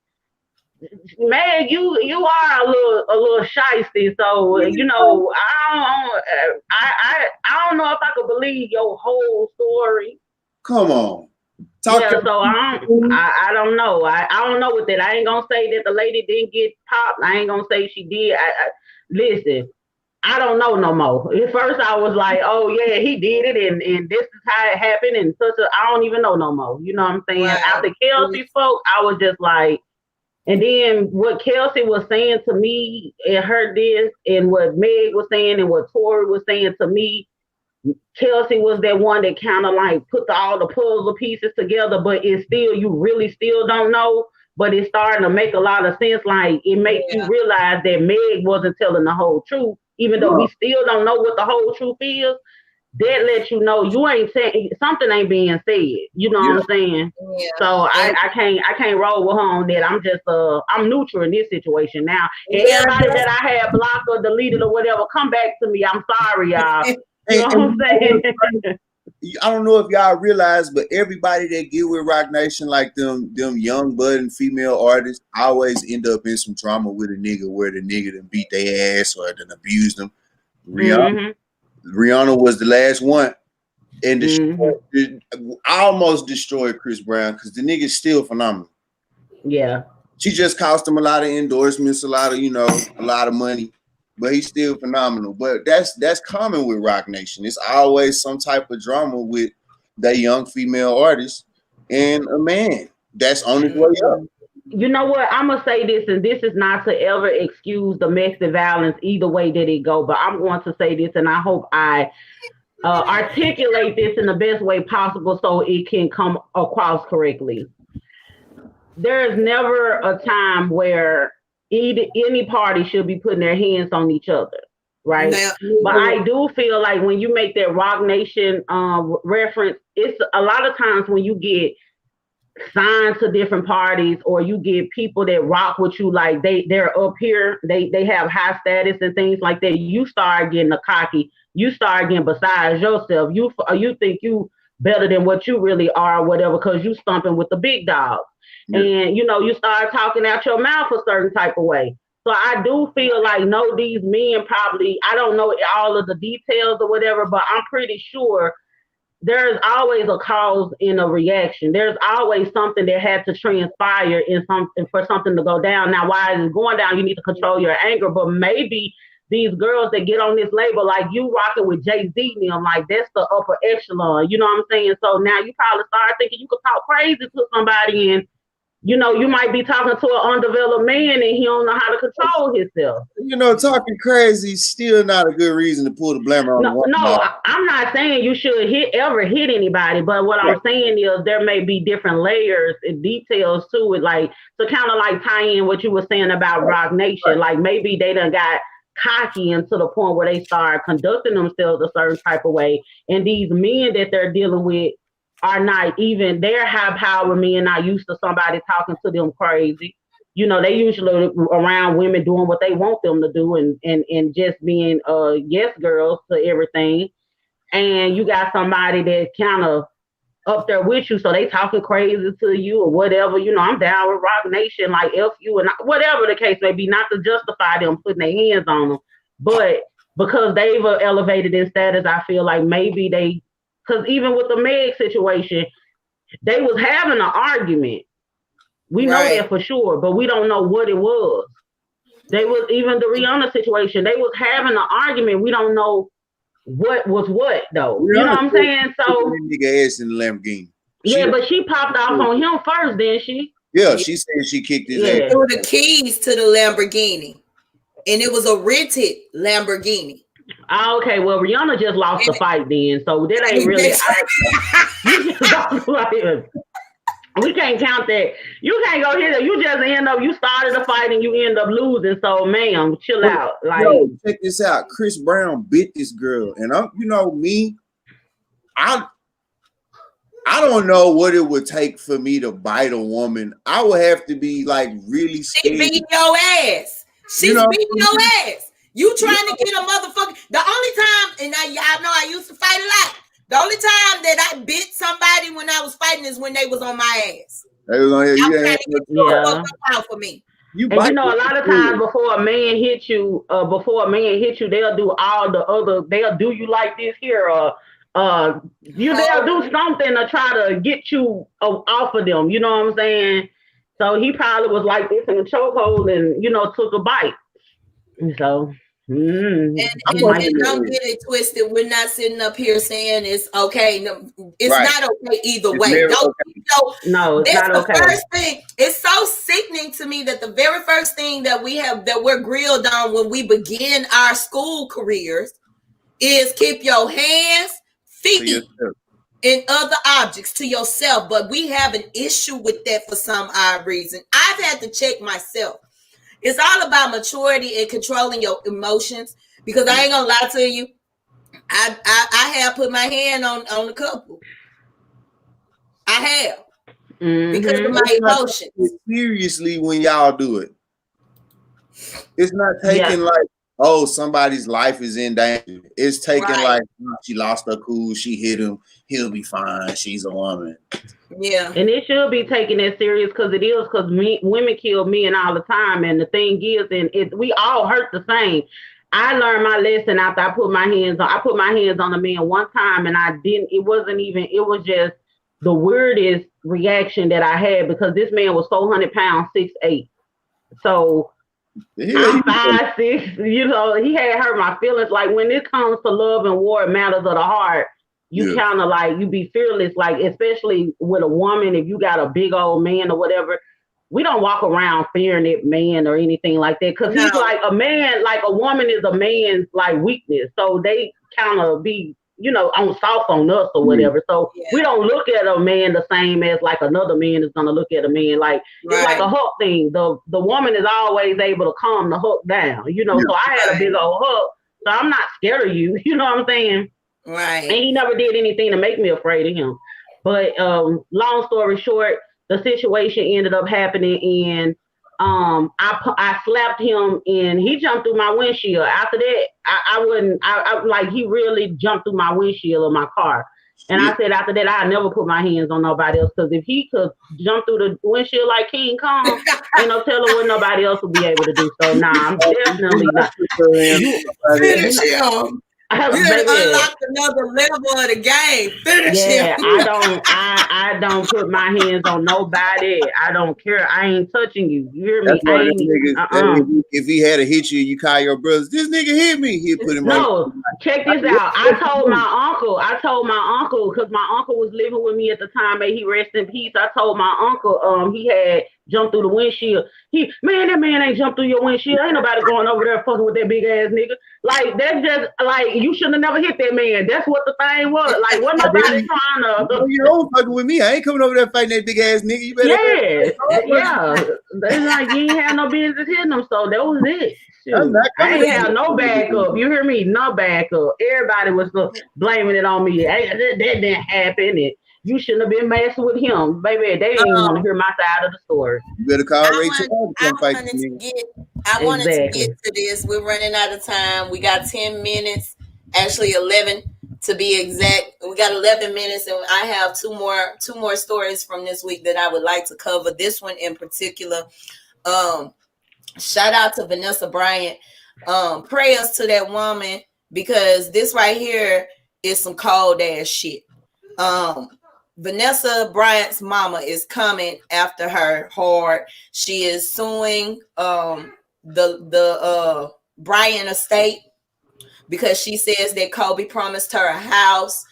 Meg, you are a little shysty. So, you know, I don't know if I could believe your whole story. Come on. So I don't know. I don't know with that. I ain't gonna say that the lady didn't get popped. I ain't gonna say she did. Listen, I don't know no more. At first I was like, oh yeah, he did it and this is how it happened and I don't even know no more. You know what I'm saying? Right. After Kelsey spoke, I was just like, and then what Kelsey was saying to me and her this and what Meg was saying and what Tori was saying to me, Kelsey was that one that kind of like put all the puzzle pieces together, but it's still, you really still don't know, but it's starting to make a lot of sense. Like it makes you realize that Meg wasn't telling the whole truth, even though we still don't know what the whole truth is. That lets you know you ain't saying something ain't being said. You know what I'm saying? Yeah. So I can't roll with her on that. I'm just I'm neutral in this situation now. And everybody that I had blocked or deleted or whatever, come back to me. I'm sorry, y'all. You know what I'm saying? I don't know if y'all realize, but everybody that get with Rock Nation, like them young budding female artists, always end up in some drama with a nigga where the nigga done beat their ass or done abused them. Rihanna was the last one, and almost destroyed Chris Brown because the nigga's still phenomenal. Yeah, she just cost him a lot of endorsements, a lot of money. But he's still phenomenal. But that's common with Rock Nation. It's always some type of drama with that young female artist and a man that's on his way up. You know what? I'm gonna say this, and this is not to ever excuse domestic violence either way that it go. But I'm going to say this, and I hope I articulate this in the best way possible so it can come across correctly. There's never a time where any party should be putting their hands on each other, right? But I do feel like when you make that Rock Nation reference, it's a lot of times when you get signed to different parties or you get people that rock with you, like they're up here, they have high status and things like that, you start getting cocky, you start getting besides yourself, you think you better than what you really are or whatever because you stumping with the big dogs. And, you know, you start talking out your mouth a certain type of way. So I do feel like, no, these men probably, I don't know all of the details or whatever, but I'm pretty sure there's always a cause and a reaction. There's always something that had to transpire in something for something to go down. Now, while it's going down, you need to control your anger, but maybe these girls that get on this label, like you rocking with Jay-Z and them, like that's the upper echelon, you know what I'm saying? So now you probably start thinking you could talk crazy to somebody and, you know, you might be talking to an undeveloped man and he don't know how to control himself. You know, talking crazy is still not a good reason to pull the blame on one. No, I'm not saying you should ever hit anybody, but what I'm saying is there may be different layers and details to it, like to kind of like tie in what you were saying about Rock Nation. Like maybe they done got cocky and to the point where they start conducting themselves a certain type of way. And these men that they're dealing with are not even, they're high power men, not used to somebody talking to them crazy. You know, they usually around women doing what they want them to do and just being yes girls to everything. And you got somebody that kind of up there with you, so they talking crazy to you or whatever. You know, I'm down with Rock Nation, like F you and whatever the case may be, not to justify them putting their hands on them, but because they've elevated in status, I feel like maybe they, because even with the Meg situation, they was having an argument. We know that for sure, but we don't know what it was. They was even the Rihanna situation. They was having an argument. We don't know what was what though. Rihanna, you know what I'm saying? So nigga ass in the Lamborghini. Yeah, but she popped off on him first, didn't she? Yeah, she said she kicked his ass. Threw the keys to the Lamborghini, and it was a rented Lamborghini. Oh, okay, well, Rihanna just lost the fight then, so that ain't really. We can't count that. You can't go here. You just end up. You started a fight and you end up losing. So, ma'am, chill out. Like, yo, check this out. Chris Brown bit this girl, and I'm, you know me, I don't know what it would take for me to bite a woman. I would have to be like really scared. She beating your ass. She's beating your ass. You trying to get a motherfucker. The only time, and y'all know I used to fight a lot. The only time that I bit somebody when I was fighting is when they was on my ass. They was on here. Out for me. And you know, a lot of times before a man hit you, they'll do all the other. They'll do you like this here, or they'll do something to try to get you off of them. You know what I'm saying? So he probably was like this in a chokehold, and took a bite. So. And don't get it twisted. We're not sitting up here saying it's okay. No, it's not okay either way. No, it's not okay. The first thing. It's so sickening to me that the very first thing that we're grilled on when we begin our school careers is keep your hands, feet, and other objects to yourself. But we have an issue with that for some odd reason. I've had to check myself. It's all about maturity and controlling your emotions, because I ain't gonna lie to you. I have put my hand on a couple. I have. Because of my emotions. Seriously, when y'all do it, it's not taking like, oh, somebody's life is in danger. It's taking like, oh, she lost her cool, she hit him, he'll be fine, she's a woman. Yeah, and it should be taken as serious because it is, because women kill men all the time, and the thing is, we all hurt the same. I learned my lesson after I put my hands on a man one time, and it was just the weirdest reaction that I had, because this man was 400 pounds, 6'8". So I'm 5'6". He had hurt my feelings. Like, when it comes to love and war, matters of the heart. You kind of like, you be fearless, like, especially with a woman, if you got a big old man or whatever, we don't walk around fearing that man or anything like that. Cause he's like a man, like a woman is a man's like weakness. So they kind of be, on soft on us or whatever. So we don't look at a man the same as like another man is going to look at a man. Like, it's like a hook thing. The woman is always able to calm the hook down, so I had a big old hook. So I'm not scared of you. You know what I'm saying? Right. And he never did anything to make me afraid of him. But long story short, the situation ended up happening, and I slapped him, and he jumped through my windshield. After that, I he really jumped through my windshield of my car. And I said, after that, I never put my hands on nobody else, because if he could jump through the windshield like King Kong, ain't no telling what nobody else would be able to do. So I'm definitely not. Finish him. You done unlocked another level of the game. Finish him. I don't put my hands on nobody. I don't care. I ain't touching you. You hear me? If he had to hit you, you call your brothers, this nigga hit me. He'd put him check this out. I told my uncle, because my uncle was living with me at the time. May he rest in peace. I told my uncle he had jumped through the windshield. That man ain't jumped through your windshield. Ain't nobody going over there fucking with that big ass nigga. Like, that's just like, you shouldn't have never hit that man. That's what the thing was. Like, what nobody trying to. You don't fucking with me. I ain't coming over there fighting that big ass nigga. You better. They like, you ain't have no business hitting him. So that was it. I ain't have no backup. You hear me? No backup. Everybody was blaming it on me. Hey, that didn't happen. And you shouldn't have been messing with him, baby. They didn't want to hear my side of the story. You better call Rachel. I wanted to get to this. We're running out of time. We got 10 minutes, actually 11 to be exact. We got 11 minutes, and I have two more stories from this week that I would like to cover. This one in particular. Shout out to Vanessa Bryant. Prayers to that woman, because this right here is some cold ass shit. Vanessa Bryant's mama is coming after her hard. She is suing the Bryant estate, because she says that Kobe promised her a house.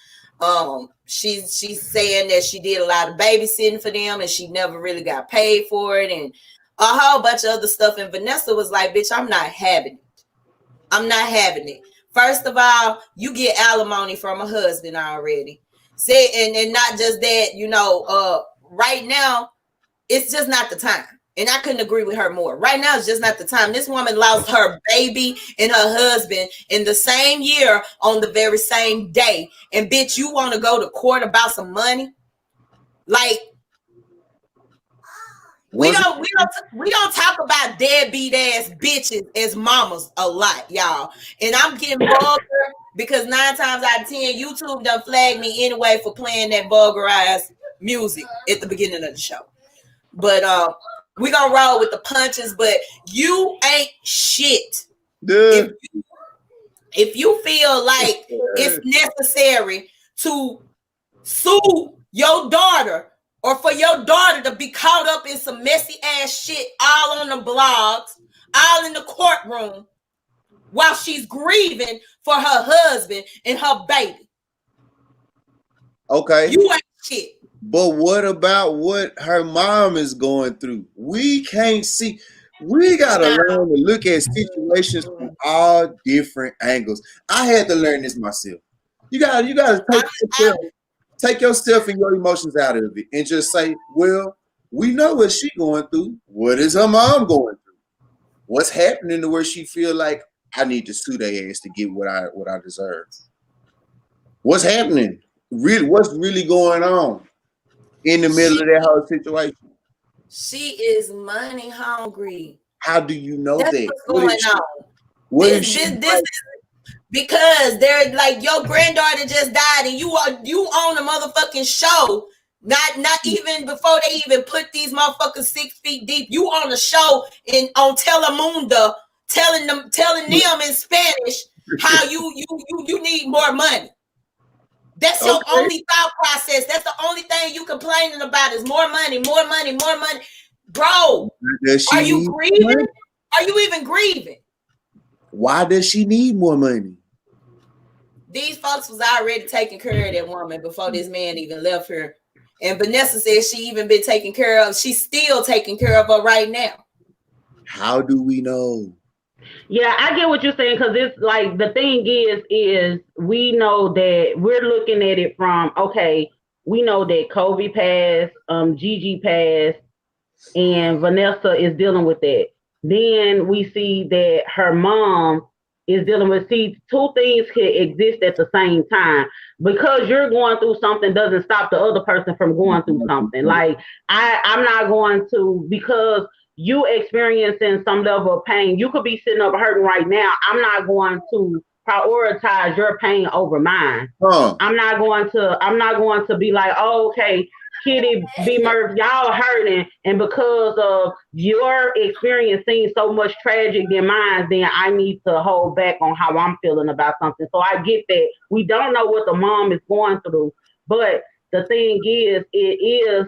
She's saying that she did a lot of babysitting for them and she never really got paid for it, and a whole bunch of other stuff. And Vanessa was like, bitch, I'm not having it. I'm not having it. First of all, you get alimony from a husband already. And not just that, right now, it's just not the time. And I couldn't agree with her more. Right now, it's just not the time. This woman lost her baby and her husband in the same year on the very same day. And bitch, you want to go to court about some money? Like, we don't talk about deadbeat ass bitches as mamas a lot, y'all. And I'm getting vulgar because 9 times out of 10, YouTube done flag me anyway for playing that vulgar ass music at the beginning of the show. But we gonna roll with the punches. But you ain't shit. Dude. If you feel like it's necessary to sue your daughter, or for your daughter to be caught up in some messy ass shit all on the blogs, all in the courtroom, while she's grieving for her husband and her baby. Okay. You ain't shit. But what about what her mom is going through? We can't see. We gotta learn to look at situations from all different angles. I had to learn this myself. You gotta take yourself and your emotions out of it and just say, well, we know what she's going through. What is her mom going through? What's happening to where she feel like I need to sue their ass to get what I deserve? What's happening? What's really going on in the middle of that whole situation? She is money hungry. How do you know That's that? What's going on? This is because they're like, your granddaughter just died and you own a motherfucking show. Not even before they even put these motherfuckers 6 feet deep. You on a show on Telemundo telling them in Spanish how you need more money. That's your only thought process. That's the only thing you complaining about is more money, more money, more money. Bro, are you grieving? Money? Are you even grieving? Why does she need more money? These folks was already taking care of that woman before this man even left her. And Vanessa says she even been taken care of. She's still taking care of her right now. How do we know? Yeah, I get what you're saying, because it's like the thing is we know that we're looking at it from, okay, we know that Kobe passed, Gigi passed, and Vanessa is dealing with that. Then we see that her mom is dealing with, two things can exist at the same time. Because you're going through something doesn't stop the other person from going through something. Like, I'm not going to, because you experiencing some level of pain, you could be sitting up hurting right now. I'm not going to prioritize your pain over mine. I'm not going to be like, oh, okay, Kitty, B Murph, y'all hurting, and because of your experience seeing so much tragic than mine, then I need to hold back on how I'm feeling about something. So I get that we don't know what the mom is going through, but the thing is, it is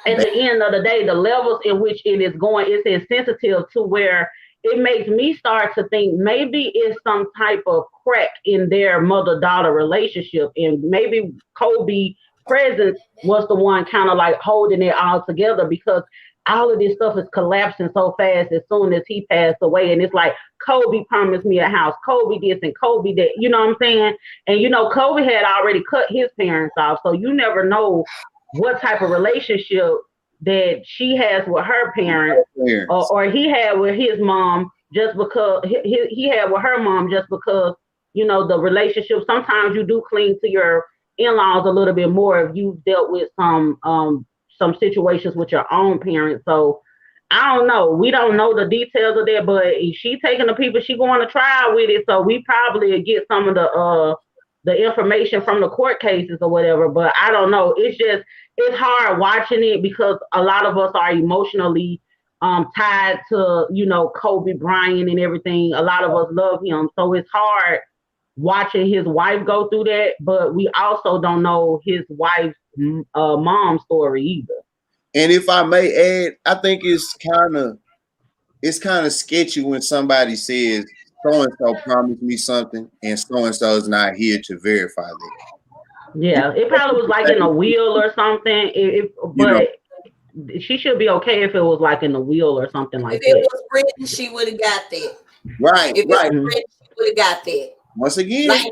at the end of the day, the levels in which it is going, it's insensitive to where it makes me start to think maybe it's some type of crack in their mother-daughter relationship, and maybe Kobe presence was the one kind of like holding it all together, because all of this stuff is collapsing so fast as soon as he passed away. And it's like, Kobe promised me a house, Kobe this and Kobe that, you know what I'm saying? And Kobe had already cut his parents off, so you never know what type of relationship that she has with her parents, or he had with his mom, just because he had with her mom, just because, the relationship, sometimes you do cling to your in-laws a little bit more if you've dealt with some situations with your own parents. So I don't know. We don't know the details of that, but if she taking the people, she going to trial with it. So we probably get some of the information from the court cases or whatever, but I don't know. It's hard watching it because a lot of us are emotionally tied to, Kobe Bryant and everything. A lot of us love him. So it's hard watching his wife go through that, but we also don't know his wife's mom's story either. And if I may add, I think it's kind of it's kind of sketchy when somebody says so and so promised me something and so is not here to verify that. Yeah, it probably was like in a wheel or something. But she should be okay if it was like in the wheel or something like that. If it was written, she would have got that. Right, if right. It was written, she would have got that. Once again, like,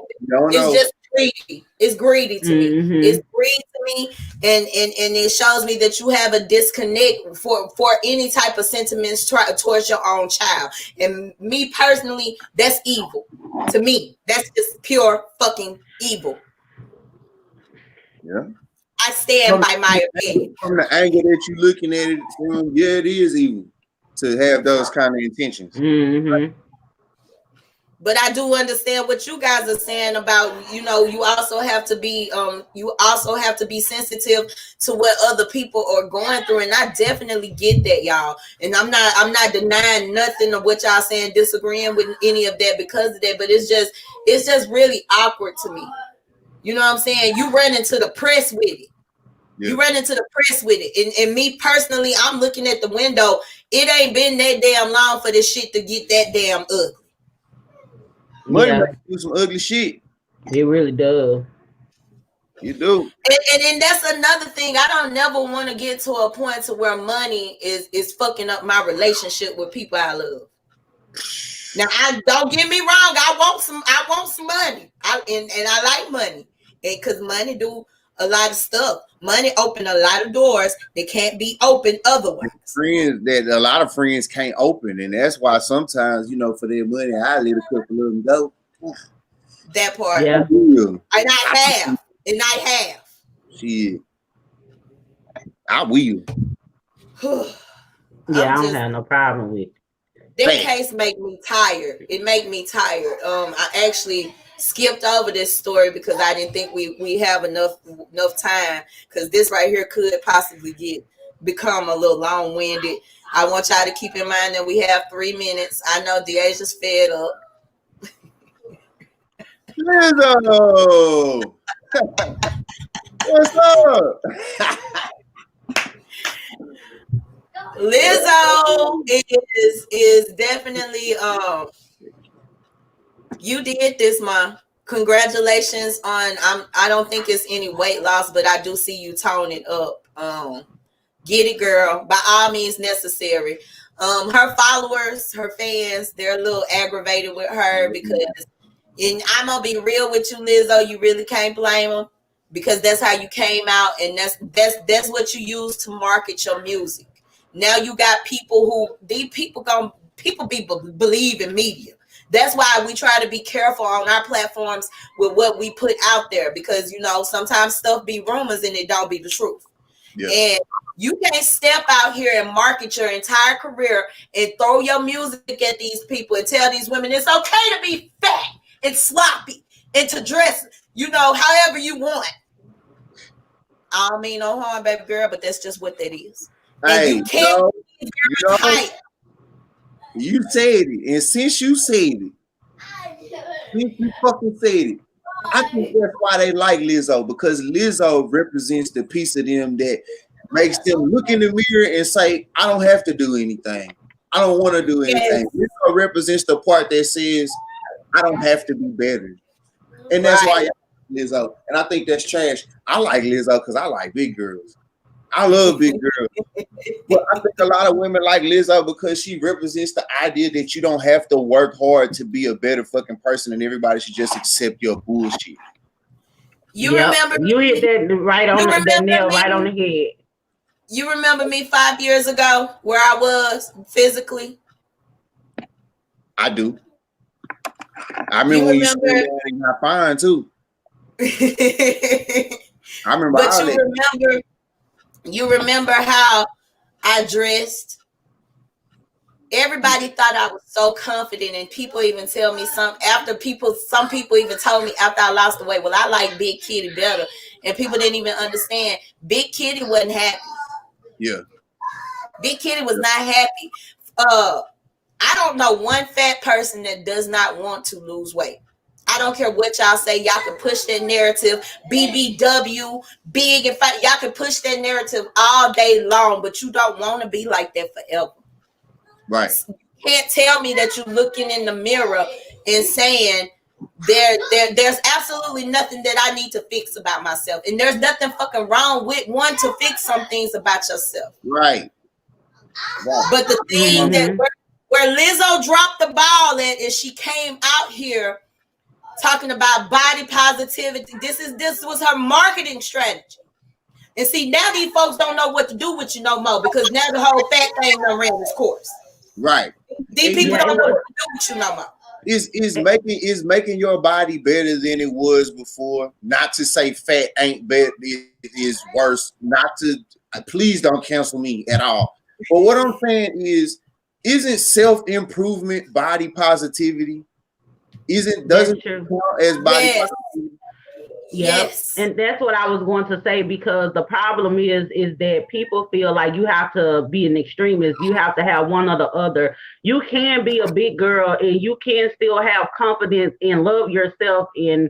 it's just greedy. It's greedy to me. It's greedy to me, and it shows me that you have a disconnect for any type of sentiments towards your own child. And me personally, that's evil. To me, that's just pure fucking evil. Yeah. I stand by my opinion. From the angle that you're looking at it from, yeah, it is evil to have those kind of intentions. But I do understand what you guys are saying about, you also have to be sensitive to what other people are going through. And I definitely get that, y'all. And I'm not denying nothing of what y'all saying, disagreeing with any of that because of that. But it's just really awkward to me. You know what I'm saying? You run into the press with it. Yeah. You run into the press with it. And me personally, I'm looking at the window. It ain't been that damn long for this shit to get that damn ugly. Money do some ugly shit. It really does. You do. And that's another thing. I don't never want to get to a point to where money is fucking up my relationship with people I love. Now, don't get me wrong. I want some money. And I like money. Because money do a lot of stuff. Money open a lot of doors that can't be opened otherwise. Friends that a lot of friends can't open, and that's why sometimes, for their money, I let a couple of them go. That part. Yeah. And I have. Shit. I will. I don't have no problem with it. That case make me tired. It make me tired. I actually skipped over this story because I didn't think we have enough time, because this right here could possibly become a little long-winded. I want y'all to keep in mind that we have 3 minutes. I know Dasia's fed up. Lizzo! What's up? Lizzo is definitely you did this, Ma. Congratulations on I don't think it's any weight loss, but I do see you tone it up. Get it, girl. By all means necessary. Her followers, her fans, they're a little aggravated with her because, and I'm gonna be real with you, Lizzo, you really can't blame them because that's how you came out, and that's what you use to market your music. Now you got people believe in media. That's why we try to be careful on our platforms with what we put out there, because sometimes stuff be rumors and it don't be the truth. Yeah. And you can't step out here and market your entire career and throw your music at these people and tell these women it's okay to be fat and sloppy and to dress, however you want. I don't mean no harm, baby girl, but that's just what that is. Hey, and you can't you said it, and since you said it, I think that's why they like Lizzo, because Lizzo represents the piece of them that makes them look in the mirror and say, I don't have to do anything. I don't want to do anything. Yes. Lizzo represents the part that says, I don't have to be better. And that's why I like Lizzo. And I think that's trash. I like Lizzo because I like big girls. I love big girls. But I think a lot of women like Lizzo because she represents the idea that you don't have to work hard to be a better fucking person and everybody should just accept your bullshit. Remember you hit that right on the nail right on the head. You remember me 5 years ago where I was physically? I do. I remember when you said you got fine too. I remember. But you remember how I dressed? Everybody thought I was so confident, and people even tell me some people even told me after I lost the weight, well, I like Big Kitty better. And people didn't even understand. Big Kitty wasn't happy. Yeah. Big Kitty was not happy. I don't know one fat person that does not want to lose weight. I don't care what y'all say. Y'all can push that narrative. BBW, big and fat. Y'all can push that narrative all day long, but you don't want to be like that forever. Right. You can't tell me that you're looking in the mirror and saying there's absolutely nothing that I need to fix about myself, and there's nothing fucking wrong with one to fix some things about yourself. Right. But the thing that where Lizzo dropped the ball at is she came out here talking about body positivity. This was her marketing strategy. And see, now these folks don't know what to do with you no more, because now the whole fat thing done ran its course. Right. These people don't know what to do with you no more. Is making your body better than it was before. Not to say fat ain't better, it is worse. Not to, please don't cancel me at all. But what I'm saying is, isn't self-improvement body positivity? Doesn't count as body positivity? Yes. And that's what I was going to say, because the problem is that people feel like you have to be an extremist. You have to have one or the other. You can be a big girl and you can still have confidence and love yourself and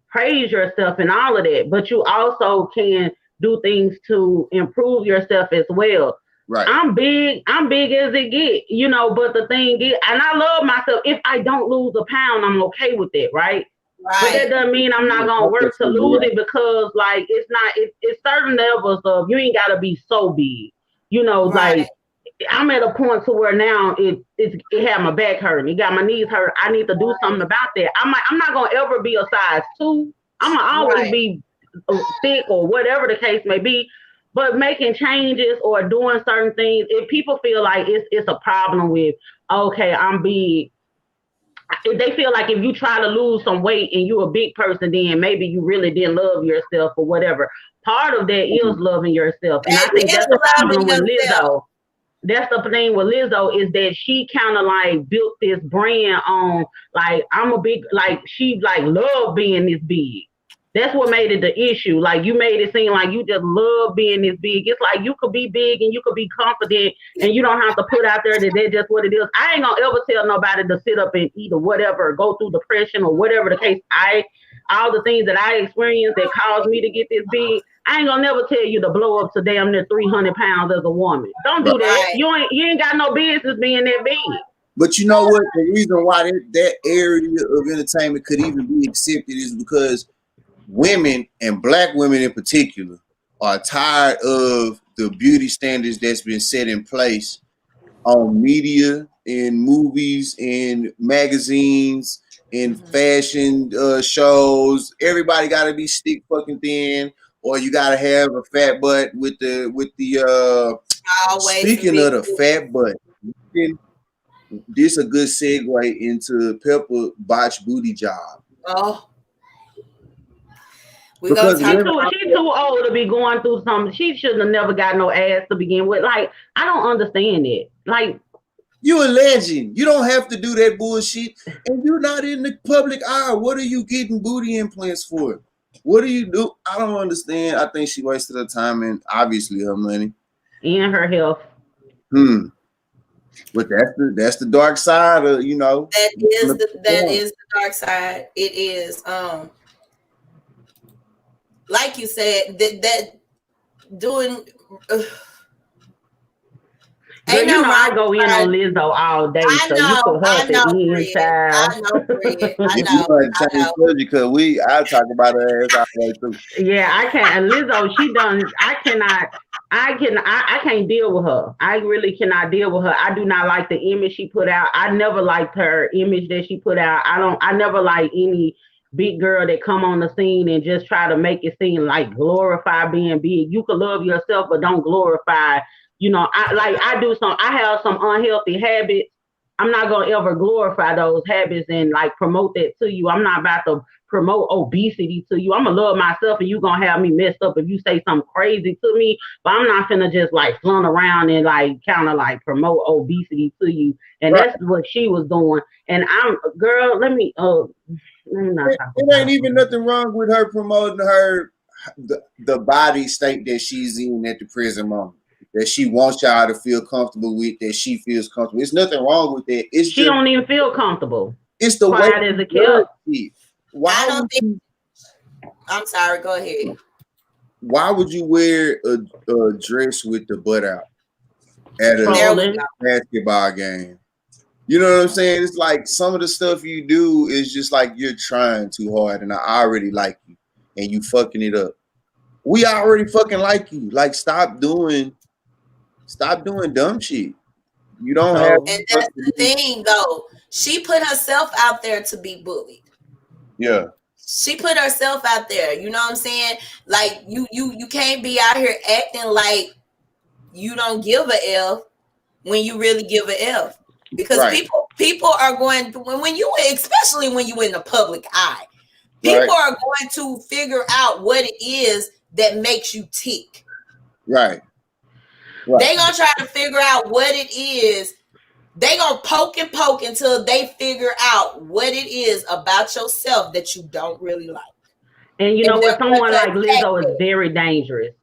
praise yourself and all of that. But you also can do things to improve yourself as well. Right. I'm big as it get, you know, but the thing is, and I love myself. If I don't lose a pound, I'm okay with it, right? But that doesn't mean I'm not gonna work to lose it, because like it's certain levels of, you ain't gotta be so big, you know, like I'm at a point to where now it had my back hurting, it got my knees hurt. I need to do something about that. I'm not gonna ever be a size 2. I'm gonna always be thick or whatever the case may be. But making changes or doing certain things, if people feel like it's a problem with, okay, I'm big, if they feel like if you try to lose some weight and you're a big person, then maybe you really didn't love yourself or whatever. Part of that is loving yourself. And I think that's the problem with Lizzo. That's the thing with Lizzo, is that she kind of like built this brand on, like, I'm a big, like, she like love being this big. That's what made it the issue. Like, you made it seem like you just love being this big. It's like you could be big and you could be confident, and you don't have to put out there that that's just what it is. I ain't gonna ever tell nobody to sit up and eat or whatever, or go through depression or whatever the case. All the things that I experienced that caused me to get this big, I ain't gonna never tell you to blow up to damn near 300 pounds as a woman. Don't do that. You ain't got no business being that big. But you know what? The reason why that area of entertainment could even be accepted is because women, and black women in particular, are tired of the beauty standards that's been set in place on media, in movies, in magazines, in fashion shows. Everybody got to be stick fucking thin, or you got to have a fat butt with the speaking of the fat butt, this a good segue into Peppa botched booty job. Oh. Because she's too old to be going through something. She shouldn't have never got no ass to begin with. Like, I don't understand it. Like, you a legend. You don't have to do that bullshit. And you're not in the public eye. What are you getting booty implants for? What do you do? I don't understand. I think she wasted her time and obviously her money. And her health. But that's the dark side of, you know. That is the dark side. It is. Like you said, that doing. You know, I go in on Lizzo all day, so you could hurt the inside. I know. Because I talk about her ass all the way through. Yeah, I can't. And Lizzo, she done. I can't deal with her. I really cannot deal with her. I do not like the image she put out. I never liked her image that she put out. I never like any big girl that come on the scene and just try to make it seem like glorify being big. You can love yourself, but don't glorify. You know, I have some unhealthy habits. I'm not gonna ever glorify those habits and like promote that to you. I'm not about to promote obesity to you. I'm gonna love myself, and you gonna have me messed up if you say something crazy to me. But I'm not gonna just like flaunt around and like kind of like promote obesity to you. And that's what she was doing. And let me not talk. It ain't even nothing wrong with her promoting the body state that she's in at the present moment, that she wants y'all to feel comfortable with, that she feels comfortable. There's nothing wrong with that. She don't even feel comfortable. It's the way as a kid. I'm sorry. Go ahead. Why would you wear a dress with the butt out? at Trolling. a basketball game. You know what I'm saying? It's like some of the stuff you do is just like you're trying too hard, and I already like you, and you fucking it up. We already fucking like you. Like, stop doing dumb shit. You don't have. And that's the thing, though. She put herself out there to be bullied. Yeah. She put herself out there. You know what I'm saying? Like, you can't be out here acting like you don't give a F when you really give a F. Because people are going when you, especially when you in the public eye, people are going to figure out what it is that makes you tick. Right. They gonna try to figure out what it is. They gonna poke until they figure out what it is about yourself that you don't really like. And you know what? Someone like Lizzo is very dangerous.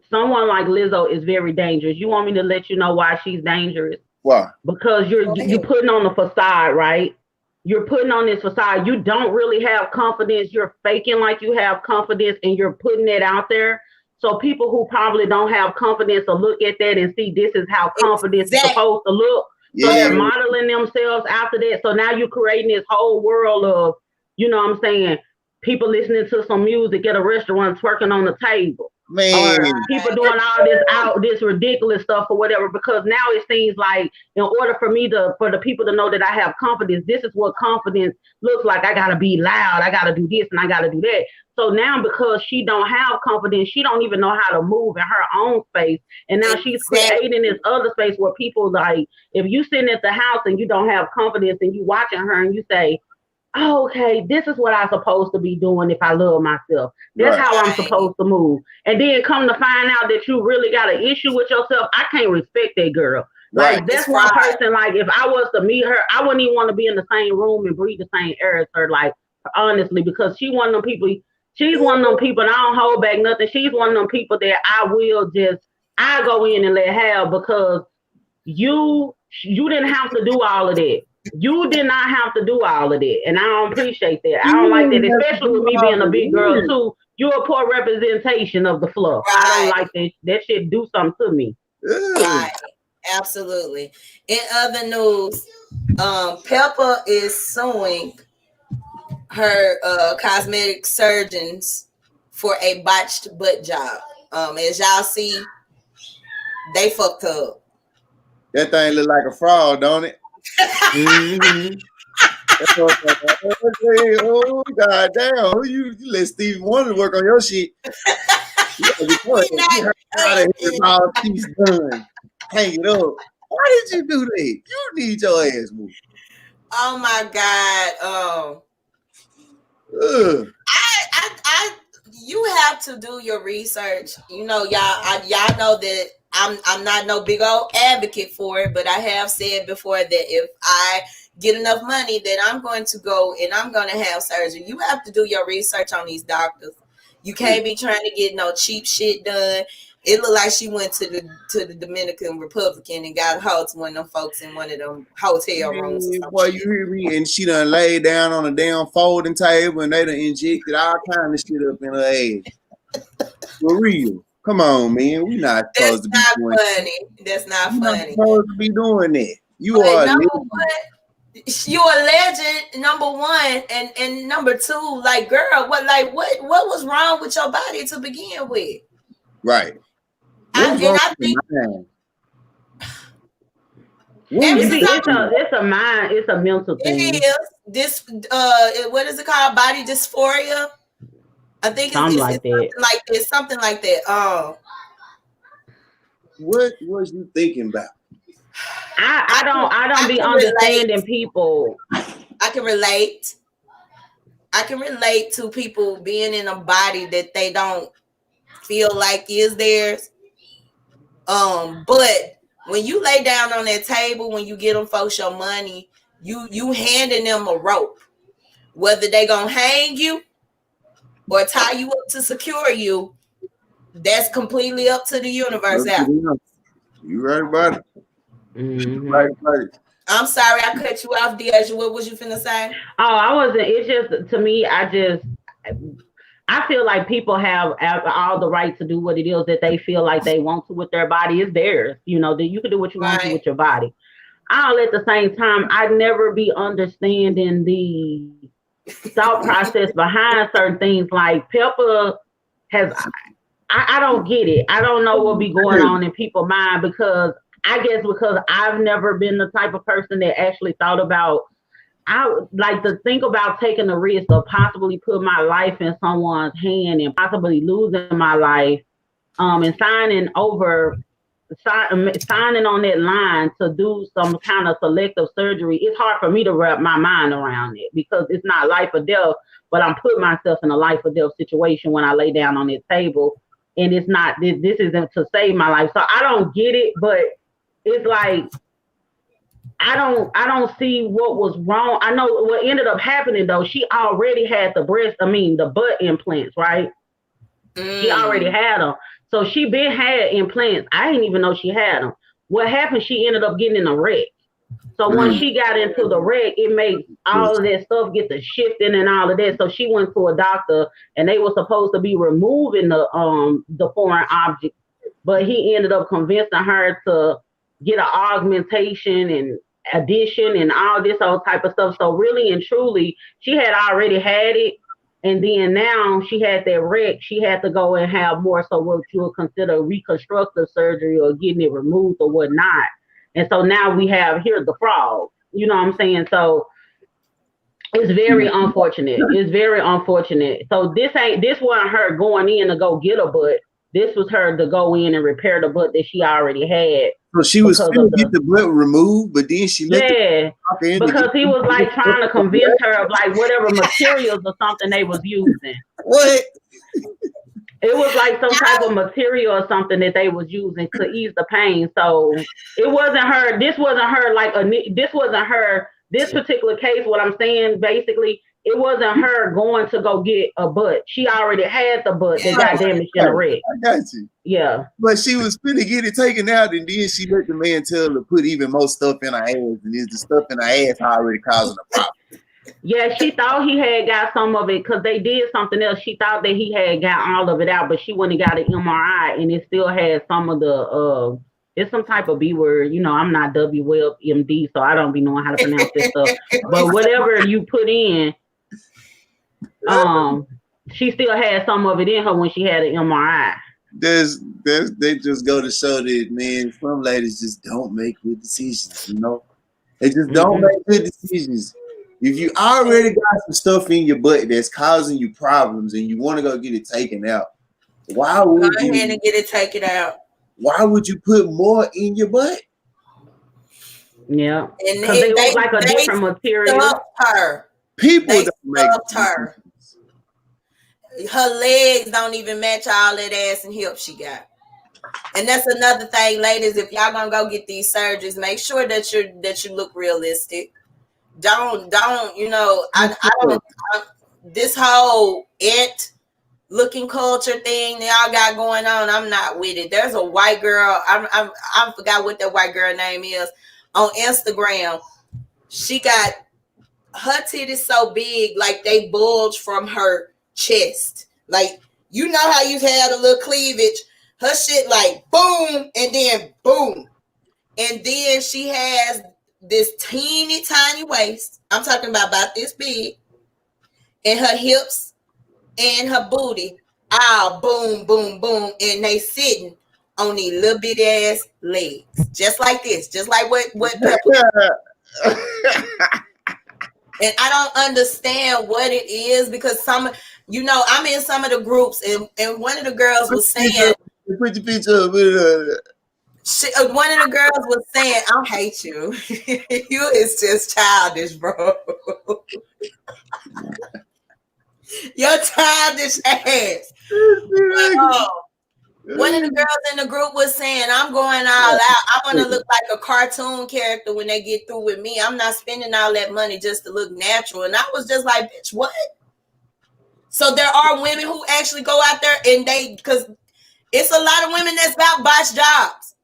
Someone like Lizzo is very dangerous. You want me to let you know why she's dangerous? Why? Because you're putting on the facade, right? You're putting on this facade. You don't really have confidence. You're faking like you have confidence, and you're putting it out there. So people who probably don't have confidence will look at that and see this is how confidence is supposed to look. So they're modeling themselves after that. So now you're creating this whole world of, you know what I'm saying, people listening to some music at a restaurant twerking on the table. Man. Or people doing all this ridiculous stuff or whatever, because now it seems like in order for the people to know that I have confidence, this is what confidence looks like. I gotta be loud, I gotta do this and I gotta do that. So now because she don't have confidence, she don't even know how to move in her own space. And now she's creating this other space where people, like, if you sitting at the house and you don't have confidence and you watching her and you say, oh, okay, this is what I'm supposed to be doing if I love myself. That's how I'm supposed to move. And then come to find out that you really got an issue with yourself. I can't respect that girl. Like, that's one person, like, if I was to meet her, I wouldn't even want to be in the same room and breathe the same air as her, like, honestly, because she's one of them people, and I don't hold back nothing. She's one of them people that I go in and let have, because you didn't have to do all of that. You did not have to do all of that, and I don't appreciate that. I don't like that, especially with me being a big girl too. You're a poor representation of the fluff. I don't like that. That shit do something to me. Right, absolutely. In other news, Peppa is suing her cosmetic surgeons for a botched butt job. As y'all see, they fucked her up. That thing look like a fraud, don't it? Oh, god damn! You let Stevie Wonder work on your shit. She's done. Hang it up. Why did you do that? You need your ass moved. Oh my god! You have to do your research. You know, y'all know that I'm not no big old advocate for it, but I have said before that if I get enough money, that I'm going to go and I'm going to have surgery. You have to do your research on these doctors. You can't be trying to get no cheap shit done. It looked like she went to the Dominican Republic and got hold to one of them folks in one of them hotel rooms. Boy, you hear me? And she done laid down on a damn folding table and they done injected all kind of shit up in her ass. For real. Come on, man. We not supposed to be doing funny. That's not funny. Not supposed to be doing that. You but are a number legend. one. You're a legend, number one, and number two, like, girl, what was wrong with your body to begin with? Right. I think it's a mental thing. It is this what is it called? Body dysphoria. I think something like that. Something like that. What was you thinking about? I don't be understanding people. I can relate. I can relate to people being in a body that they don't feel like is theirs. But when you lay down on that table, when you get them folks your money, you handing them a rope. Whether they gonna hang you or tie you up to secure you, that's completely up to the universe. Out. You right about it. Mm-hmm. Right. I'm sorry I cut you off, Dasia. What was you finna say? Oh, I wasn't. It's just, to me, I feel like people have all the right to do what it is that they feel like they want to with their body. Is theirs. You know, that you can do what you want to with your body. I'll at the same time, I'd never be understanding the thought process behind certain things. Like Peppa has, I don't get it. I don't know what be going on in people's mind, because I guess because I've never been the type of person that actually thought about, I would like to think about taking the risk of possibly putting my life in someone's hand and possibly losing my life, and signing on that line to do some kind of selective surgery. It's hard for me to wrap my mind around it, because it's not life or death, but I'm putting myself in a life or death situation when I lay down on that table, and it's not, this isn't to save my life. So I don't get it, but it's like, I don't see what was wrong. I know what ended up happening though. She already had the butt implants, right? She already had them. So she been had implants. I didn't even know she had them. What happened? She ended up getting in a wreck. So when she got into the wreck, it made all of that stuff get to shifting and all of that. So she went to a doctor, and they were supposed to be removing the foreign object, but he ended up convincing her to get an augmentation and addition and all this old type of stuff. So really and truly, she had already had it, and then now she had that wreck. She had to go and have more so what you would consider reconstructive surgery or getting it removed or whatnot. And so now we have here the frog. You know what I'm saying? So it's very unfortunate. It's very unfortunate. So this wasn't her going in to go get a butt. This was her to go in and repair the butt that she already had. So she was going to get the butt removed, but then she let because he was like trying to convince her of like whatever materials or something they was using. What? It was like some type of material or something that they was using to ease the pain. So it wasn't her. This wasn't her. This wasn't her. This particular case, what I'm saying, basically, it wasn't her going to go get a butt. She already had the butt that got damaged in a wreck. I got you. Yeah. But she was finna get it taken out, and then she let the man tell her to put even more stuff in her ass, and is the stuff in her ass already causing a problem? Yeah, she thought he had got some of it because they did something else. She thought that he had got all of it out, but she went and got an MRI, and it still had some of the it's some type of B word. You know, I'm not WebMD, so I don't be knowing how to pronounce this stuff. But whatever you put in, she still had some of it in her when she had an MRI. They just go to show that, man, some ladies just don't make good decisions, you know? They just don't make good decisions. If you already got some stuff in your butt that's causing you problems and you want to go get it taken out, why would you go ahead and get it taken out? Why would you put more in your butt? Yeah, because they look like a different material. Her. People don't make her. Her legs don't even match all that ass and hips she got. And that's another thing, ladies. If y'all gonna go get these surgeries, make sure that you look realistic. Don't you know? I don't. This whole looking culture thing that y'all got going on, I'm not with it. There's a white girl. I forgot what that white girl name is on Instagram. She got her titties so big, like they bulge from her chest. Like, you know how you had a little cleavage. Her shit like boom and then boom. And then she has this teeny tiny waist. I'm talking about this big. And her hips and her booty. Ah, boom, boom, boom. And they sitting on these little bitty ass legs. Just like this. Just like what Peppa. And I don't understand what it is, because I'm in some of the groups, and one of the girls was saying, put your picture up. One of the girls was saying, I hate you. You is just childish, bro. Your childish ass. One of the girls in the group was saying, I'm going all out. I want to look like a cartoon character when they get through with me. I'm not spending all that money just to look natural. And I was just like, bitch, what? So there are women who actually go out there and because it's a lot of women that's got botched jobs.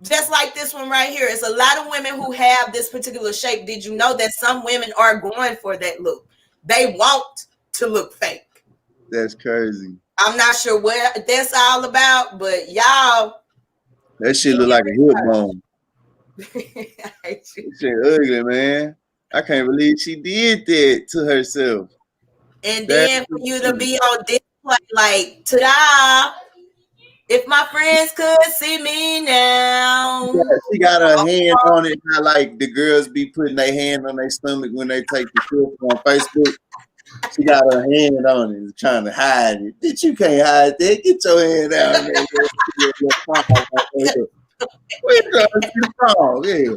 Just like this one right here. It's a lot of women who have this particular shape. Did you know that some women are going for that look? They want to look fake. That's crazy. I'm not sure what that's all about, but y'all. That shit look like a hip bone. I hate you. That shit ugly, man. I can't believe she did that to herself. And then for you to be on display, like, ta-da! If my friends could see me now. Yeah, she got her hand on it. How like the girls be putting their hand on their stomach when they take the selfie on Facebook. She got her hand on it, trying to hide it. Bitch, you can't hide that. Get your hand down there. Where you trying to see the phone? Yeah.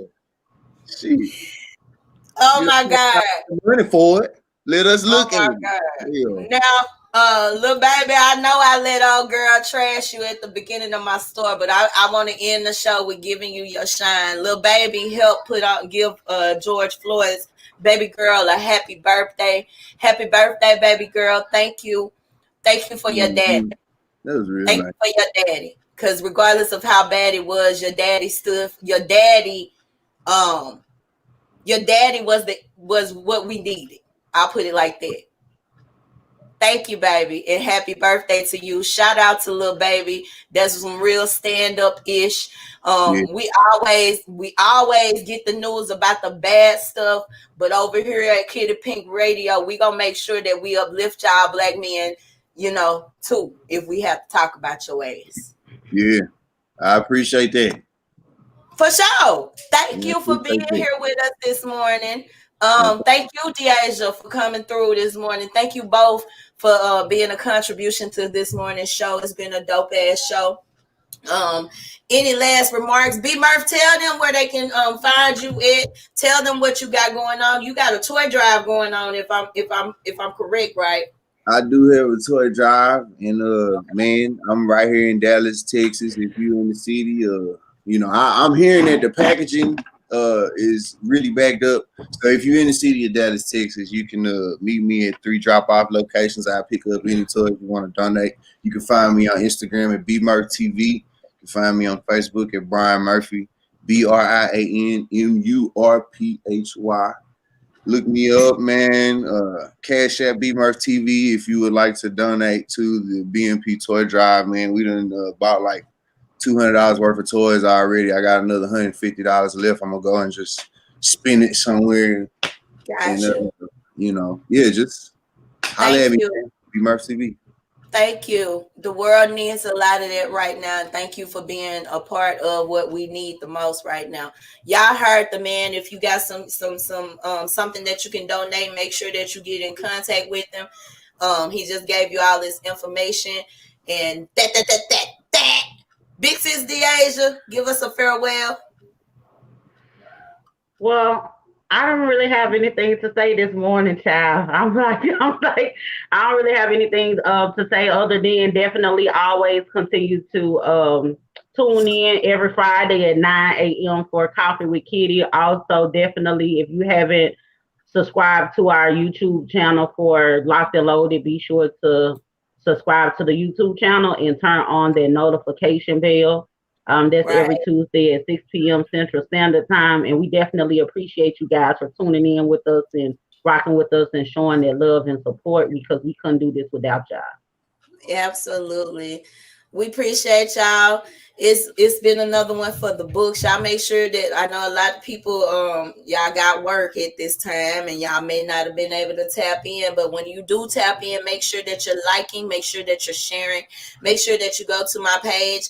Shit. Oh my God. Money for it. Let us look at it. Yeah. Now, little baby, I know I let old girl trash you at the beginning of my story, but I want to end the show with giving you your shine. Little baby, give George Floyd's baby girl a happy birthday. Happy birthday, baby girl. Thank you. Thank you for your daddy. That was real Thank nice. you for your daddy. Because regardless of how bad it was, your daddy was what we needed. I'll put it like that. Thank you, baby, and happy birthday to you. Shout out to little baby. That's some real stand-up-ish. We always get the news about the bad stuff, but over here at Kitty Pink Radio, we gonna make sure that we uplift y'all black men, too, if we have to talk about your ass. Yeah, I appreciate that. For sure. Thank you for being here with us this morning. Thank you, Dasia, for coming through this morning. Thank you both for being a contribution to this morning's show. It's been a dope ass show. Any last remarks? B Murph, tell them where they can find you at. Tell them what you got going on. You got a toy drive going on, if I'm correct, right? I do have a toy drive, and man, I'm right here in Dallas, Texas. If you're in the city, I'm hearing that the packaging is really backed up. So if you're in the city of Dallas, Texas, you can meet me at 3 drop-off locations. I pick up any toys you want to donate. You can find me on Instagram at Murph TV. You can find me on Facebook at Brian Murphy, BrianMurphy. Look me up, man. Cash App Murph TV if you would like to donate to the BMP toy drive, man. We done bought like $200 worth of toys already. I got another $150 left. I'm gonna go and just spend it somewhere. Gotcha. And, just holla at me. Be Murph TV. Thank you. The world needs a lot of that right now. Thank you for being a part of what we need the most right now. Y'all heard the man. If you got some something that you can donate, make sure that you get in contact with him. He just gave you all this information, and that. Big Sis Dasia, give us a farewell. Well, I don't really have anything to say this morning, child. I'm like, I don't really have anything to say other than definitely always continue to tune in every Friday at 9 a.m. for Koffee Wit Kiddy. Also, definitely, if you haven't subscribed to our YouTube channel for Locked and Loaded, be sure to subscribe to the YouTube channel and turn on that notification bell. That's every Tuesday at 6 p.m. Central Standard Time. And we definitely appreciate you guys for tuning in with us and rocking with us and showing that love and support, because we couldn't do this without y'all. Absolutely. We appreciate y'all. It's been another one for the books. Y'all make sure that, I know a lot of people, y'all got work at this time and y'all may not have been able to tap in, but when you do tap in, make sure that you're liking, make sure that you're sharing, make sure that you go to my page,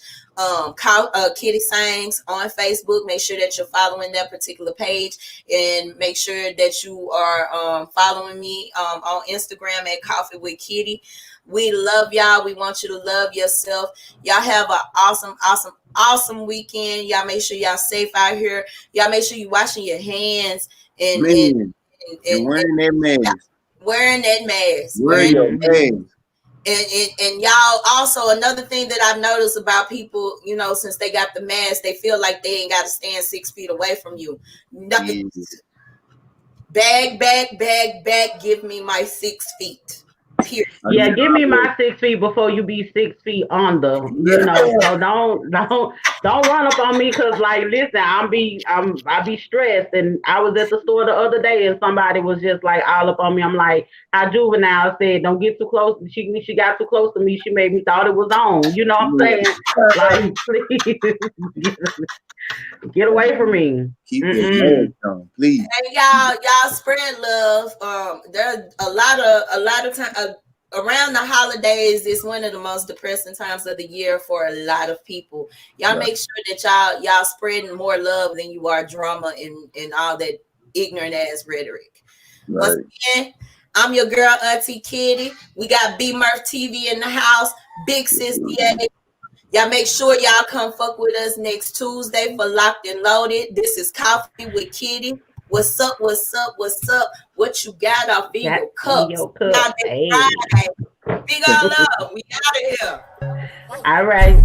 Kitty Sings on Facebook. Make sure that you're following that particular page, and make sure that you are following me on Instagram at Koffee Wit Kiddy. We love y'all. We want you to love yourself. Y'all have an awesome weekend. Y'all make sure y'all safe out here. Y'all make sure you washing your hands and wearing that mask. Wearing your mask. And y'all, also another thing that I've noticed about people, since they got the mask, they feel like they ain't got to stand 6 feet away from you. Nothing. Bag, give me my 6 feet. Period. Yeah, give me my 6 feet before you be 6 feet under. You know, so don't run up on me because, like, listen, I be stressed. And I was at the store the other day and somebody was just like all up on me. I'm like, how Juvenile said, don't get too close. She got too close to me. She made me thought it was on. You know what I'm saying? Like, please. Get away from me. Keep your on, please. Hey, y'all spread love. There's a lot of time around the holidays. It's one of the most depressing times of the year for a lot of people. Y'all make sure that y'all spreading more love than you are drama and all that ignorant ass rhetoric. Right. Once again, I'm your girl Auntie Kitty. We got Murph TV in the house. Big Sis Dasia. Y'all make sure y'all come fuck with us next Tuesday for Locked and Loaded. This is Koffee Wit Kiddy. What's up? What's up? What's up? What you got off in your cups? Hey. Big ol' love. We out of here. All right.